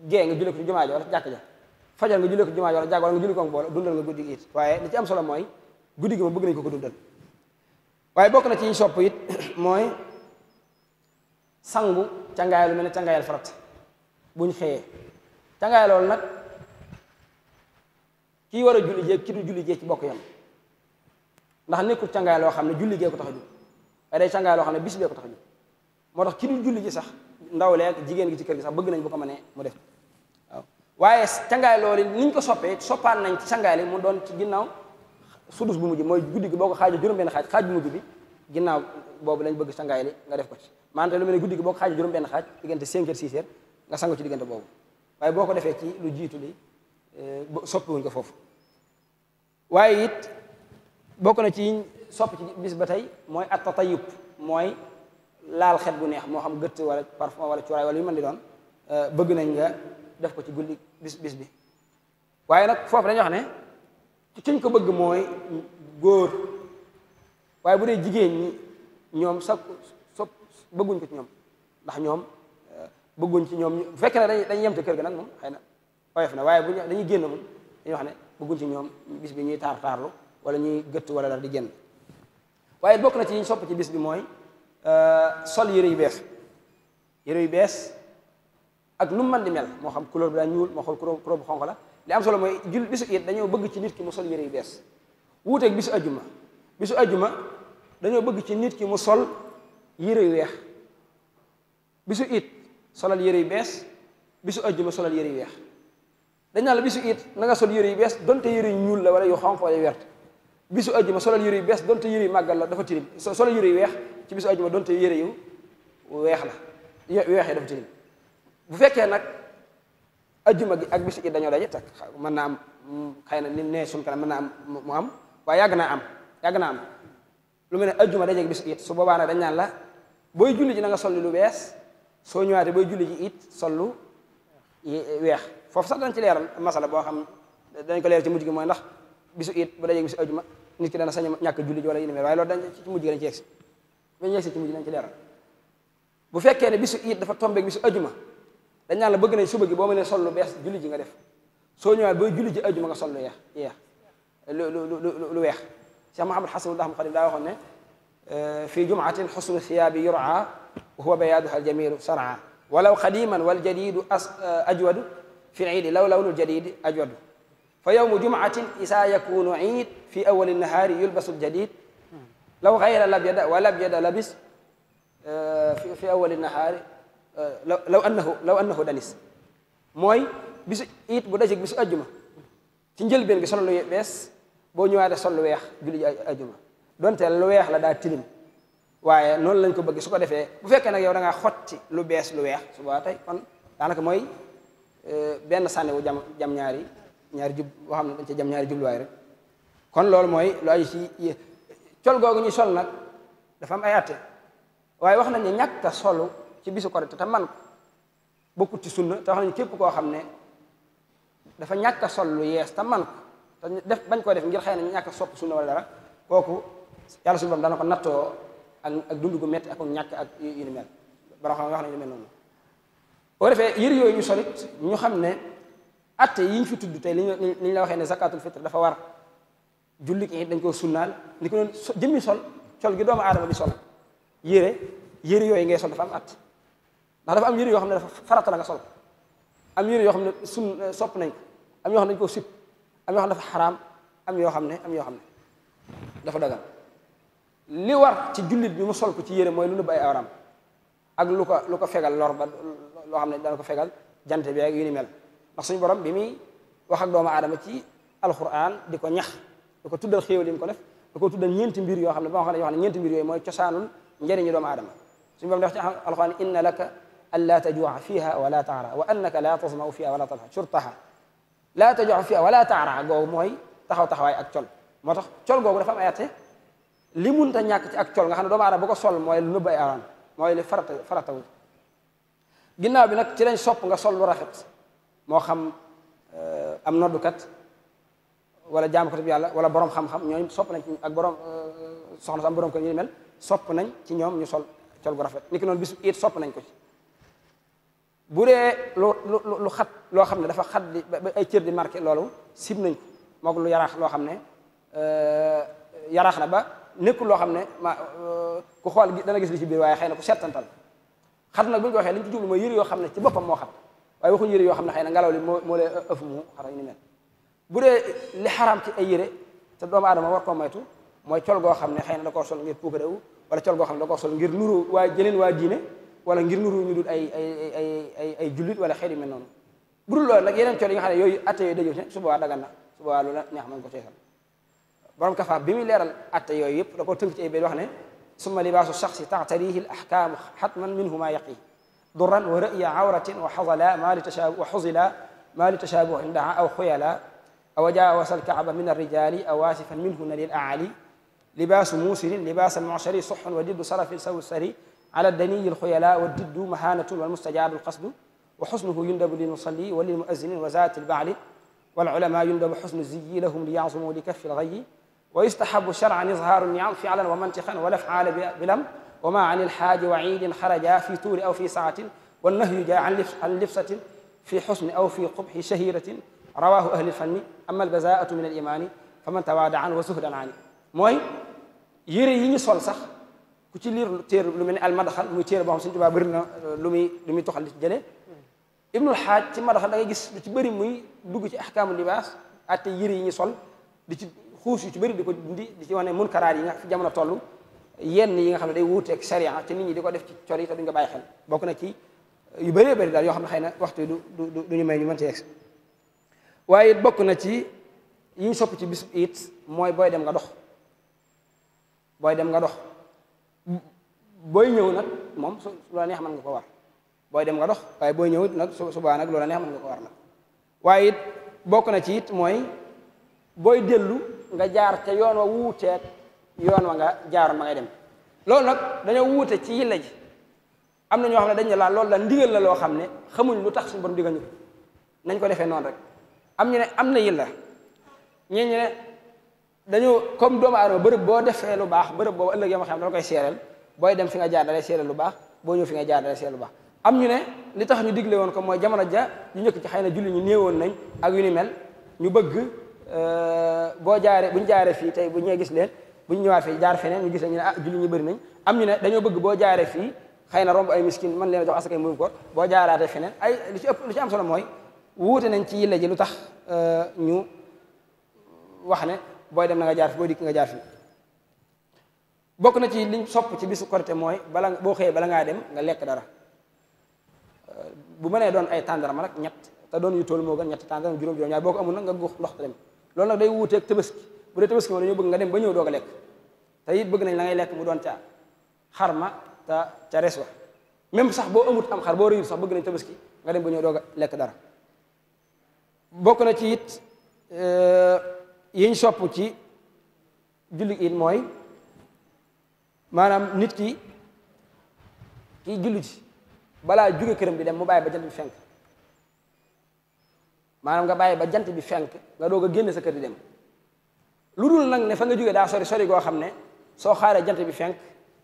gee nga julli ko ci jumaa ja wala jàkk ja fajar nga julli ko ci jumaa ja wala jàkk wala nga julli ko mbooloo dundal nga guddi gi it waaye li ci am solo mooy guddi gi moom bëgg nañu ko dundal waaye bokk na ci sopp it mooy sangu cangaayal lu mel ne cangaayal farat buñ xëyee cangaayal loolu nag kii war a julli jee ki du julli jee ci bokk yam ndax nekkul cangaay loo xam ne julli gee ko tax a jóg waaye day cangaay loo xam ne bis bee ko tax a jóg moo tax ki du julli ji sax ndaw leeg jigéen gi ci kër gi sax bëgg nañ bu ko mënee mu def waaw waaye cangaay loolu niñ ko soppee soppaan nañ ci cangaay li mu doon ci ginnaaw sudus bu mujj mooy guddi gi boo ko xaajee juróom-benn xaaj bu mujj bi ginnaaw boobu lañ bëgg cangaay li nga def ko ci maanaam lu mel ne guddi gi boo ko xaajee juróom-benn xaaj diggante 5 heures 6 heures nga sangu ci diggante boobu waaye boo ko defee ci lu jiitu li soppiwuñ ko foofu waaye it bokk na ci sopp ci bis ba tey mooy at-tatayub mooy laal xet bu neex moo xam gëtt wala parfum wala cuuraay wala yu mën di doon bëgg nañ nga def ko ci guddi bis bi waaye nag foofu dañuy wax ne kiñ ko bëgg mooy góor waaye bu dee jigéen ñi ñoom sopp bëgguñ ko ci ñoom ndax ñoom bëgguñ ci ñoom bu fekkee ne dañuy yem ci kër ga nag moom xëy na oyof na waaye bu dañuy génn moom dañuy wax ne bëgguñ ci ñoom bis bi ñuy taarlu wala ñuy gëtt wala dara di génn waaye bokk na ci ñu sopp ci bis bi mooy sol yére yu bees ak nu mu mën di mel moo xam couleur bi daa ñuul moo xam couleur bu xonq la li am solo mooy bisu it dañoo bëgg ci nit ki mu sol yére yu bees wuuteeg bisu ajjuma dañoo bëgg ci nit ki mu sol yére yu weex bisu it solal yére yu bees bisu ajjuma solal yére yu weex dañ naan la bisu it na nga sol yére yu bees donte yére yu ñuul la wala yu xonq wala yu wert bisu ajjuma solal yére yu bees donte yére yu màggal la dafa tilim solal yére yu weex ci bisu ajjuma donte yére yu weex la weexee dafa tilim bu fekkee nag ajjuma gi ak bisu it dañoo daje tak mën naa am xëy na ni ne suñ kanam mën naa am mu am waaye yàgg naa am lu mel ne ajjuma dajeeg bisu it su boobaa nag dañ naan la booy julli ji na nga sol lu bees soo ñëwaatee booy julli ji it sol lu weex foofu sax dañ ci leeral masala boo xam dañ ko leeral ci mujj gi mooy ndax bisu it bu dajeeg bisu ajjuma nit ki dana sañ a ñàkk julli ji wala yu ni mel waaye loolu dañ ci mujj gi dañ ci yegsi dañ yegsi ci mujj dañ ci leeral bu fekkee ne bisu it dafa tombeeg bisu ajjuma dañ naan la bëgg nañ suba gi boo mënee sol lu bees julli ji nga def soo ñëwaat booy julli ji ajjuma nga sol lu yeex lu weex Cheikh Mouhamed Hasan Daham Xadim daa waxoon ne fii jumaatin xusnu thiyaabi yura wa huwa bayaaduha aljamilu sar'a walaw qadiman waljadidu ajwadu fi lciidi law lawnu ljadidi ajwadu fa yowmu jumaatin isaa yakunu ciid fi awali nahaari yulbasu ljadid law gayra labyada wa labyada labis fi awali nahaari law annahu danis mooy bisu it bu dajeg bisu ajjuma ci njëlbeen gi sol lu bees boo ñëwaatee sol lu weex julli ji ajjuma donte lu weex la daa tilim waaye noonu lañ ko bëgg su ko defee bu fekkee nag yow da ngaa xotti lu bees lu weex su boobaa tey kon daanaka mooy benn sànni wu jam ñaari jub boo xam ne dañ ci jam ñaari jubluwaay rek kon loolu mooy lu aju ci col googu ñuy sol nag dafa am ay atte waaye wax nañ ne ñàkk a solu ci bisu korite te man ko bokkut ci sunna te wax nañu képp koo xam ne dafa ñàkk a sol lu yees te man ko te bañ koo def ngir xëy na ñàkk a sopp sunna wala dara kooku yàlla suñu borom dana ko nattoo ak dund gu métti ak ñàkk ak yu ni mel bara xam wax nañu lu mel noonu boo defee yëri yooyu ñu solit ñu xam ne atte yi ñu fi tudd tey li ñu la waxee ne zakatul fitr dafa war julli ki dañ koo sunnaal ni ko noonu jëmmi sol col gi doomu aadama di sol yëri yooyu ngay sol dafa am at ndax dafa am yëri yoo xam ne dafa farata la nga sol am yëri yoo xam ne sopp nañ ko am yoo xam ne dañ koo sib am yoo xam ne dafa xaraam am yoo xam ne dafa dagan li war ci jullit bi mu sol ko ci yére mooy lu nëbb ay awram ak lu ko fegal lor ba loo xam ne dana ko fegal jant bi ak yu ni mel ndax suñu borom bi muy wax ak doomu aadama ci alquran di ko ñax di ko tuddal xéewal yi mu ko def da ko tuddal ñeenti mbir yoo xam ne ba nga xam ne yoo xam ne ñeenti mbir yooyu mooy cosaanul njëriñu doomu aadama suñu borom di wax ci alquran inna laka alla tajua fiha wala taara wa annaka la tasmau fiha wala talha surtaha la tajua fiha wala taara googu mooy taxawaay ak col moo tax col googu dafa am ay atte li munta ñàkk ci ak col nga xam ne doomu aadama bu ko sol mooy lu nëbb ay awaan mooy li faratawul ginnaaw bi nag ci lañ sopp nga sol lu rafet moo xam am noddukat wala jaamukatu bi yàlla wala borom xam-xam ñooñu sopp nañ ci ak borom soxna sam borom ko ñu mel sopp nañ ci ñoom ñu sol col gu rafet niki noonu bisu it sopp nañ ko ci bu dee lu xat loo xam ne dafa xat di ba ay cër di marqué loolu sib nañ ko moog lu yaraax loo xam ne yaraax na ba nekkul loo xam ne ku xool dana gis li ci biir waaye xëy na ku settantal xat nag bu ñu ko waxee li ñu ci jublu mooy yëre yoo xam ne ci boppam moo xat waaye waxuñu yëre yoo xam ne xëy na ngelaw li moo lay ëff mu xara ñu mel bu dee li xaraam ci ay yëre te doomu aadama war koo moytu mooy col goo xam ne xëy na da koo sol ngir puukarewu wala col goo xam ne da koo sol ngir nuru waa jëleen waa diine wala ngir nuru ñu dul ay jullit wala xeet yu mel noonu bu dul loolu nag yeneen col yi nga xam ne yooyu atte yooyu dajoo ci su boobaa dagan na su boobaa lu la neex mën ko ceesal borom kafaaf bi muy leeral atte yooyu yëpp da koo tënk ci ay béy wax ne summa libaasu shaxsi taxtarihi al ahkaamu xatman minhu ma yaqi durran wa ra'ya awratin wa xazala ma li tashabuh indaha aw xuyala aw jaawasa alkaaba min arrijali aw waasifan minhunna lil aali libaasu muusirin libaas almucshari suxun wa diddu sarafin sawu sari ala daniyi alxuyala wa diddu mahanatun walmustajabu alqasdu wa xusnuhu yundabu lilmusalli wa lilmuazinin wa zaati albaali walulama yundabu xusnu ziyi lahum liyacsumu li kafi algayi wa yustahabu sharcan izhaaru niam filan wa mantiqan wa lafcaala bilam wa ma an ilxaaji wa ciidin xaraja fi tuuri aw fi saatin wannahyu jaa an lifsatin fi xusni aw fi qubxi shahiratin rawahu ahli lfanni ama albazaatu min alimaani fa man tawaada an wa suhdan ani mooy yére yi ñu sol sax ku ci liir téer lu mel ne almadaxal muy téere boo xam Sëñ Tuubaa bëri na lu muy toxal di ci jëlee ibnul xaaj ci madaxal da ngay gis lu ci bëri muy dugg ci ahkaamu libaas atte yére yi ñu sol di ci xuus yu ci bëri di ko di ci wane munkaraat yi nga fi jamono toll yenn yi nga xam ne day wuuteeg sharia te nit ñi di ko def ci col yi te duñ ko bàyyi xel bokk na ci yu bëree bëri daal yoo xam ne xëy na waxtu yi du ñu may ñu mën ci yegg waaye it bokk na ci yi ñu sopp ci bis it mooy booy dem nga dox booy ñëw nag moom su la neex mën nga ko war booy dem nga dox waaye booy ñëw nag subaa nag loola neex mën nga ko war nag waaye it bokk na ci it mooy booy dellu nga jaar te yoon wa wuuteeg yoon wa nga jaaroon ma ngay dem loolu nag dañoo wuute ci yilla ji am na ñoo xam ne dañ ne laa loolu la ndigal la loo xam ne xamuñ lu tax suñu borom digal ñu ko nañ ko defee noonu rek am ñu ne am na yilla ñii ñu ne dañoo comme doomu aadama bërëb boo defee lu baax bërëb boobu ëllëg yoo xam ne dala koy seereel booy dem fi nga jaar dalay seereel lu baax boo ñëw fi nga jaar dalay seereel lu baax am ñu ne li tax ñu digle woon ko mooy jamono ja ñu njëkk ci xëy na julli ñu néewoon nañ ak yu ni mel ñu bëgg boo jaaree bu ñu jaaree fii tey bu ñëwee gis leen bu ñu ñëwaat fii jaar feneen ñu gis leen ñu ne ah julli ñu bëri nañ am ñu ne dañoo bëgg boo jaaree fii xëy na romb ay miskin mën leen a jox asakay murum koor boo jaaraatee feneen ay lu ci am solo mooy wuute nañ ci yilla ji lu tax ñu wax ne booy dem na nga jaar fi booy dikk nga jaar fi bokk na ci liñ sopp ci bisu korite mooy bala boo xëyee bala ngaa dem nga lekk dara bu mënee doon ay tàndarma nag ñett te doon yu tool moo gën ñett tàndarma juróom-juróom ñaar boo ko amul nag nga guux ndox te dem loolu nag day wuuteeg tabaski bu dee tabaski moom dañoo bëgg nga dem ba ñëw doog a lekk te it bëgg nañ la ngay lekk mu doon ca xar ma te ca res wa même sax boo amut am xar boo rëyul sax bëgg nañ tabaski nga dem ba ñëw doog a lekk dara bokk na ci it yiñ sopp ci julli it mooy maanaam nit ki julli ci balaa jóge këram bi dem mu bàyyi ba jant bi fenk maanaam nga bàyyi ba jant bi fenk nga doog a génn sa kër di dem lu dul nag ne fa nga jóge daa sori goo xam ne soo xaaree jant bi fenk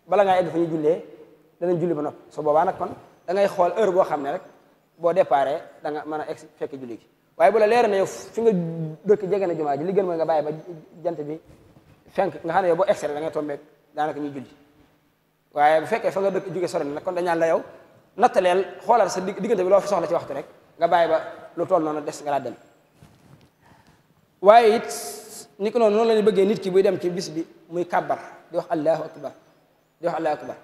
bala ngaa egg fa ñu jullee danañ julli ba noppi so boobaa nag kon da ngay xool heure boo xam ne rek boo déparé da nga mën a egg fekk julli gi waaye bu la leer na yow fi nga dëkk jege na jumaa ji li gën mooy nga bàyyi ba jant bi fenk nga xam ne yow boo egg da ngay tombeek daanaka ñuy julli waaye bu fekkee fa nga dëkk jóge sori na nag kon dañaan la yow nattaleel xoolal sa diggante bi loo fi soxla ci waxtu rek nga bàyyi ba lu toll noonu des nga laa dem waaye it ni ko noonu la ñu bëggee nit ki buy dem ci bis bi muy kàbbar di wax allahu akbar di wax allahu akbar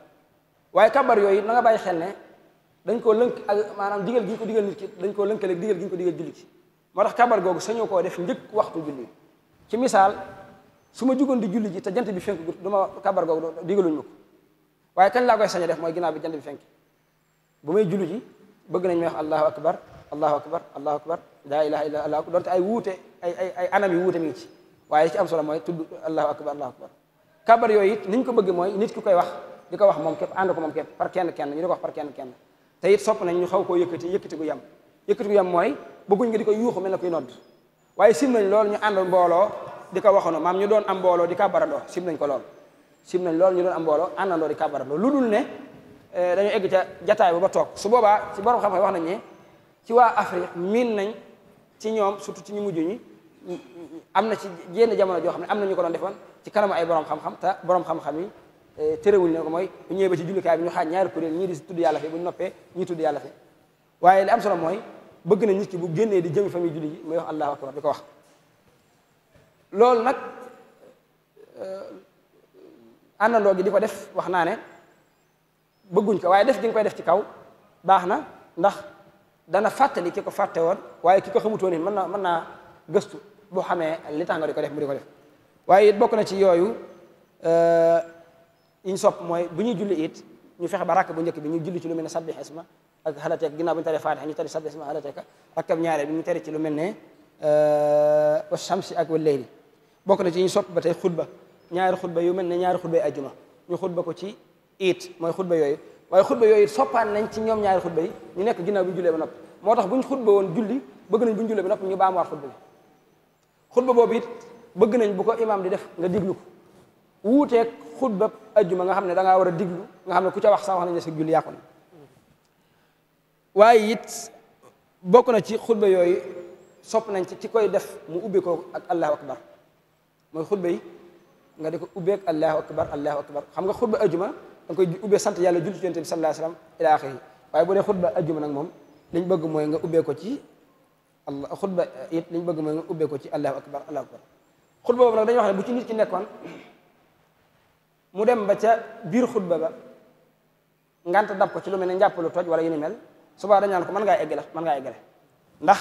waaye kàbbar yooyu na nga bàyyi xel ne dañ koo lënk ak maanaam digal gi ñu ko digal nit ki dañ koo lënkale digal gi ñu ko digal julli ki moo tax kabar googu sañoo koo def njëkk waxtu julli ci misaal su ma jugoon di julli ji te jant bi fenk du ma kabar googu digaluñ ma ko waaye kañ laa koy sañ a def mooy ginnaaw bi jant bi fenk bu may julli ji bëgg nañ may wax allahu akbar allahu akbar allahu akbar laa ilaha illa allah doonte ay wuute ay anam yi wuute mi ngi ci waaye li ci am solo mooy tudd allahu akbar allahu akbar kabar yooyu it ni ñu ko bëgg mooy nit ki koy wax di ko wax moom képp ànd ko moom képp par kenn kenn ñu di ko wax par kenn kenn te it sopp nañ ñu xaw koo yëkkati gu yam mooy bëgguñ nga di ko yuuxu mel na koy nodd waaye sim nañ loolu ñu ànd mbooloo di ko waxono maam ñu doon am mbooloo di kàbbarandoo sim nañ ko lool sim nañ loolu ñu doon am mbooloo àndandoo di kàbbarandoo lu dul ne dañoo egg ca jataay ba toog su boobaa ci borom xam-xam wax nañ ne ci waa Afrique miin nañ ci ñoom surtout ci ñu mujj ñi am na ci jenn jamono joo xam ne am na ñu ko doon defoon ci kanamu ay borom xam-xam te borom xam-xam yi terewuñ ne ko mooy bu ñëwee ba ci jullikaay bi ñu xaaj ñaari kuréel ñii di tudd yàlla fi bu ñu noppee ñii tudd yàlla fi waaye li am solo mooy bëgg na nit ki bu génnee di jëmi fa muy julli ji muy wax allahu akbar di ko wax loolu nag àndandoo gi di ko def wax naa ne bëgguñ ko waaye def gi nga koy def ci kaw baax na ndax dana fàttali ki ko fàtte woon waaye ki ko xamutoon it mën naa gëstu boo xamee li tax nga di ko def mu di ko def waaye it bokk na ci yooyu yiñ sopp mooy bu ñuy julli it ñu fexe ba rakk bu njëkk bi ñu julli ci lu mel ne sabbih isma ak halateek ginnaaw bu ñu taree fatiha ñu tari sabbih isma halateeka rakkab ñaareel bi ñu tari ci lu mel ne wa shamsi ak wal layli bokk na ci ñu sopp ba tey xutba ñaari xutba yu mel ne ñaari xutba yi ajjuma ñu xutba ko ci it mooy xutba yooyu waaye xutba yooyu soppaan nañ ci ñoom ñaari xutba yi ñu nekk ginnaaw bi ñu jullee ba noppi moo tax bu ñu xutba woon julli bëgg nañ bu ñu jullee ba noppi ñu baamuwaat xutba bi xutba boobu it bëgg nañ bu ko imaam di def nga diglu ko wuuteeg xutba ajjuma nga xam ne da ngaa war a diglu nga xam ne ku ca wax sax wax nañ ne sa julli yàqu na waaye it bokk na ci xutba yooyu sopp nañ ci koy def mu ubbi ko ak allahu akbar mooy xutba yi nga di ko ubbeeg allahu akbar xam nga xutba ajjuma da nga koy ubbee sant yàlla julli ci yonent bi sallallahu alayhi wa sallam ila axiri waaye bu dee xutba ajjuma nag moom liñ bëgg mooy nga ubbee ko ci allah xutba it liñ bëgg mooy nga ubbee ko ci allahu akbar xutba boobu nag dañuy wax ne bu ci nit ki nekkoon mu dem ba ca biir xutba ba ngant dab ko ci lu mel ne njàppalu toj wala yu ni mel subaa dañ naan ko mën ngaa eggale ndax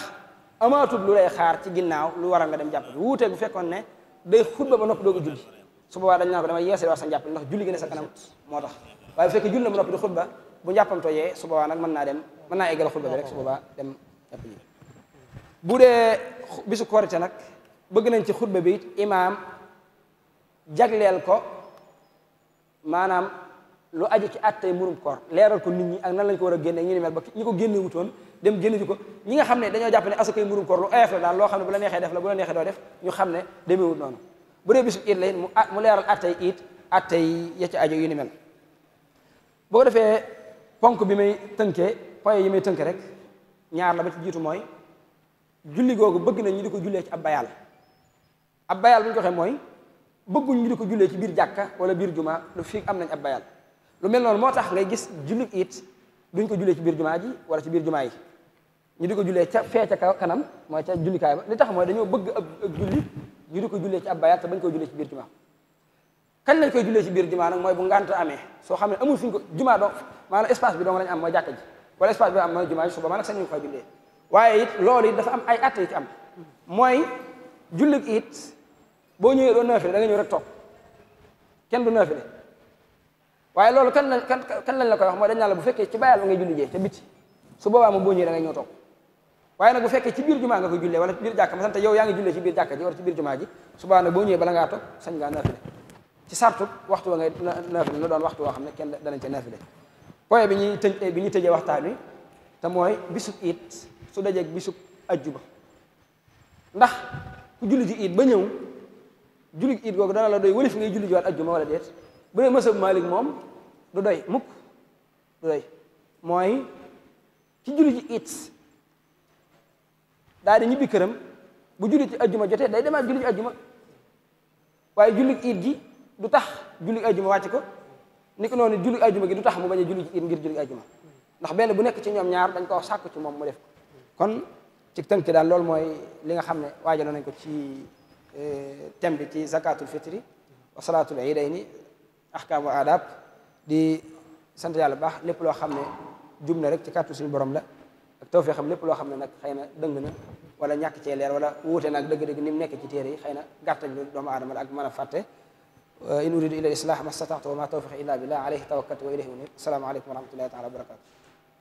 amaatul lu lay xaar ci ginnaaw lu waral nga dem jàpp bi wuuteeg bu fekkoon ne day xutba ba noppi doog a julli su boobaa dañ naan ko dama yeesal war sa njàpp ndax julli gi ne sa kanam moo tax waaye bu fekkee julli na ba noppi di xutba bu njàppam tojee su boobaa nag mën naa eggale xutba bi rek su boobaa dem jàpp ji bu dee bisu korite nag bëgg nañ ci xutba bi it imaam jagleel ko maanaam lu aju ci attey murum koor leeral ko nit ñi ak nan lañ ko war a génne ñu ni mel ba ñi ko génne wutoon dem génne ji ko ñi nga xam ne dañoo jàpp ne asakay murum koor lu oyof la daal loo xam ne bu la neexee def la bu la neexee doo def ñu xam ne demeewut noonu bu dee bisu it la mu leeral attey it attey ya ci aju yu ni mel boo defee ponk bi may tënkee point yi may tënk rek ñaar la ba ci jiitu mooy julli googu bëgg nañ ñu di ko jullee ci ab bayal bu ñu ko waxee mooy bëgguñ ñu di ko jullee ci biir jàkka wala biir juma lu fii am nañ ab bayal lu mel noonu moo tax ngay gis julli it duñ ko jullee ci biir jumaa ji wala ci biir jumaa yi ñu di ko jullee ca fee ca kanam mooy ca jullikaay ba li tax mooy dañoo bëgg ak julli ñu di ko jullee ci ab bayal te bañ koy jullee ci biir jumaa kañ lañ koy jullee ci biir jumaa nag mooy bu ngànt amee soo xam ne amul fi ñu ko jumaa donc maanaam espace bi dong lañ am mooy jàkka ji wala espace bi am mooy jumaa ji suba nag sañ ñu koy jullee waaye it loolu it dafa am ay atte yu ci am mooy julli it boo ñëwee doo naafile da nga ñëw rek toog kenn du naafile waaye loolu kan lañ la koy wax mooy dañ naan la bu fekkee ci bayal ba ngay julli jee ca biti su boobaa moom boo ñëwee da ngay ñëw toog waaye nag bu fekkee ci biir jumaa nga koy jullee wala ci biir jàkka ma sant yow yaa ngi jullee ci biir jàkka ji wala ci biir jumaa ji su boobaa nag boo ñëwee bala ngaa toog sañ ngaa naafile ci sartu waxtu wa ngay naafile na doon waxtu woo xam ne kenn danañ ca naafile point bi ñuy tëjee waxtaan wi te mooy bisub it su dajeeg bisub ajjuma ndax ku julli ji it ba ñëw julli it googu dana la doy wëli fi ngay julli ji waat ajjuma wala déet bu dee mësab Maalik moom du doy mukk du doy mooy ci julli ji it daal di ñibbi këram bu julli ci ajjuma jotee day demaat julli ji ajjuma waaye julli it gi du tax julli ajjuma wàcc ko ni ko noonu julli ajjuma gi du tax mu bañ a julli ci it ngir julli ajjuma ndax benn bu nekk ci ñoom ñaar dañ ko sàkku ci moom mu def ko kon ci tënk daal loolu mooy li nga xam ne waajaloon nañ ko ci thème bi ci zakatul fitri wa salaatul iidayni ahkaam wa adab di sant yàlla baax lépp loo xam ne jub na rek ci kàttu suñu borom la ak tawfeex xam lépp loo xam ne nag xëy na dëng na wala ñàkk cee leer wala wuute nag dëgg-dëgg ni mu nekk ci téere yi xëy na gàttañ lu doomu aadama la ak mën a fàtte in uridu illa al islah ma stata'tu wa ma tawfiqi illa billah alayhi tawakkaltu wa ilayhi unib assalaamu aleykum wa rahmatullahi taala wa barakatu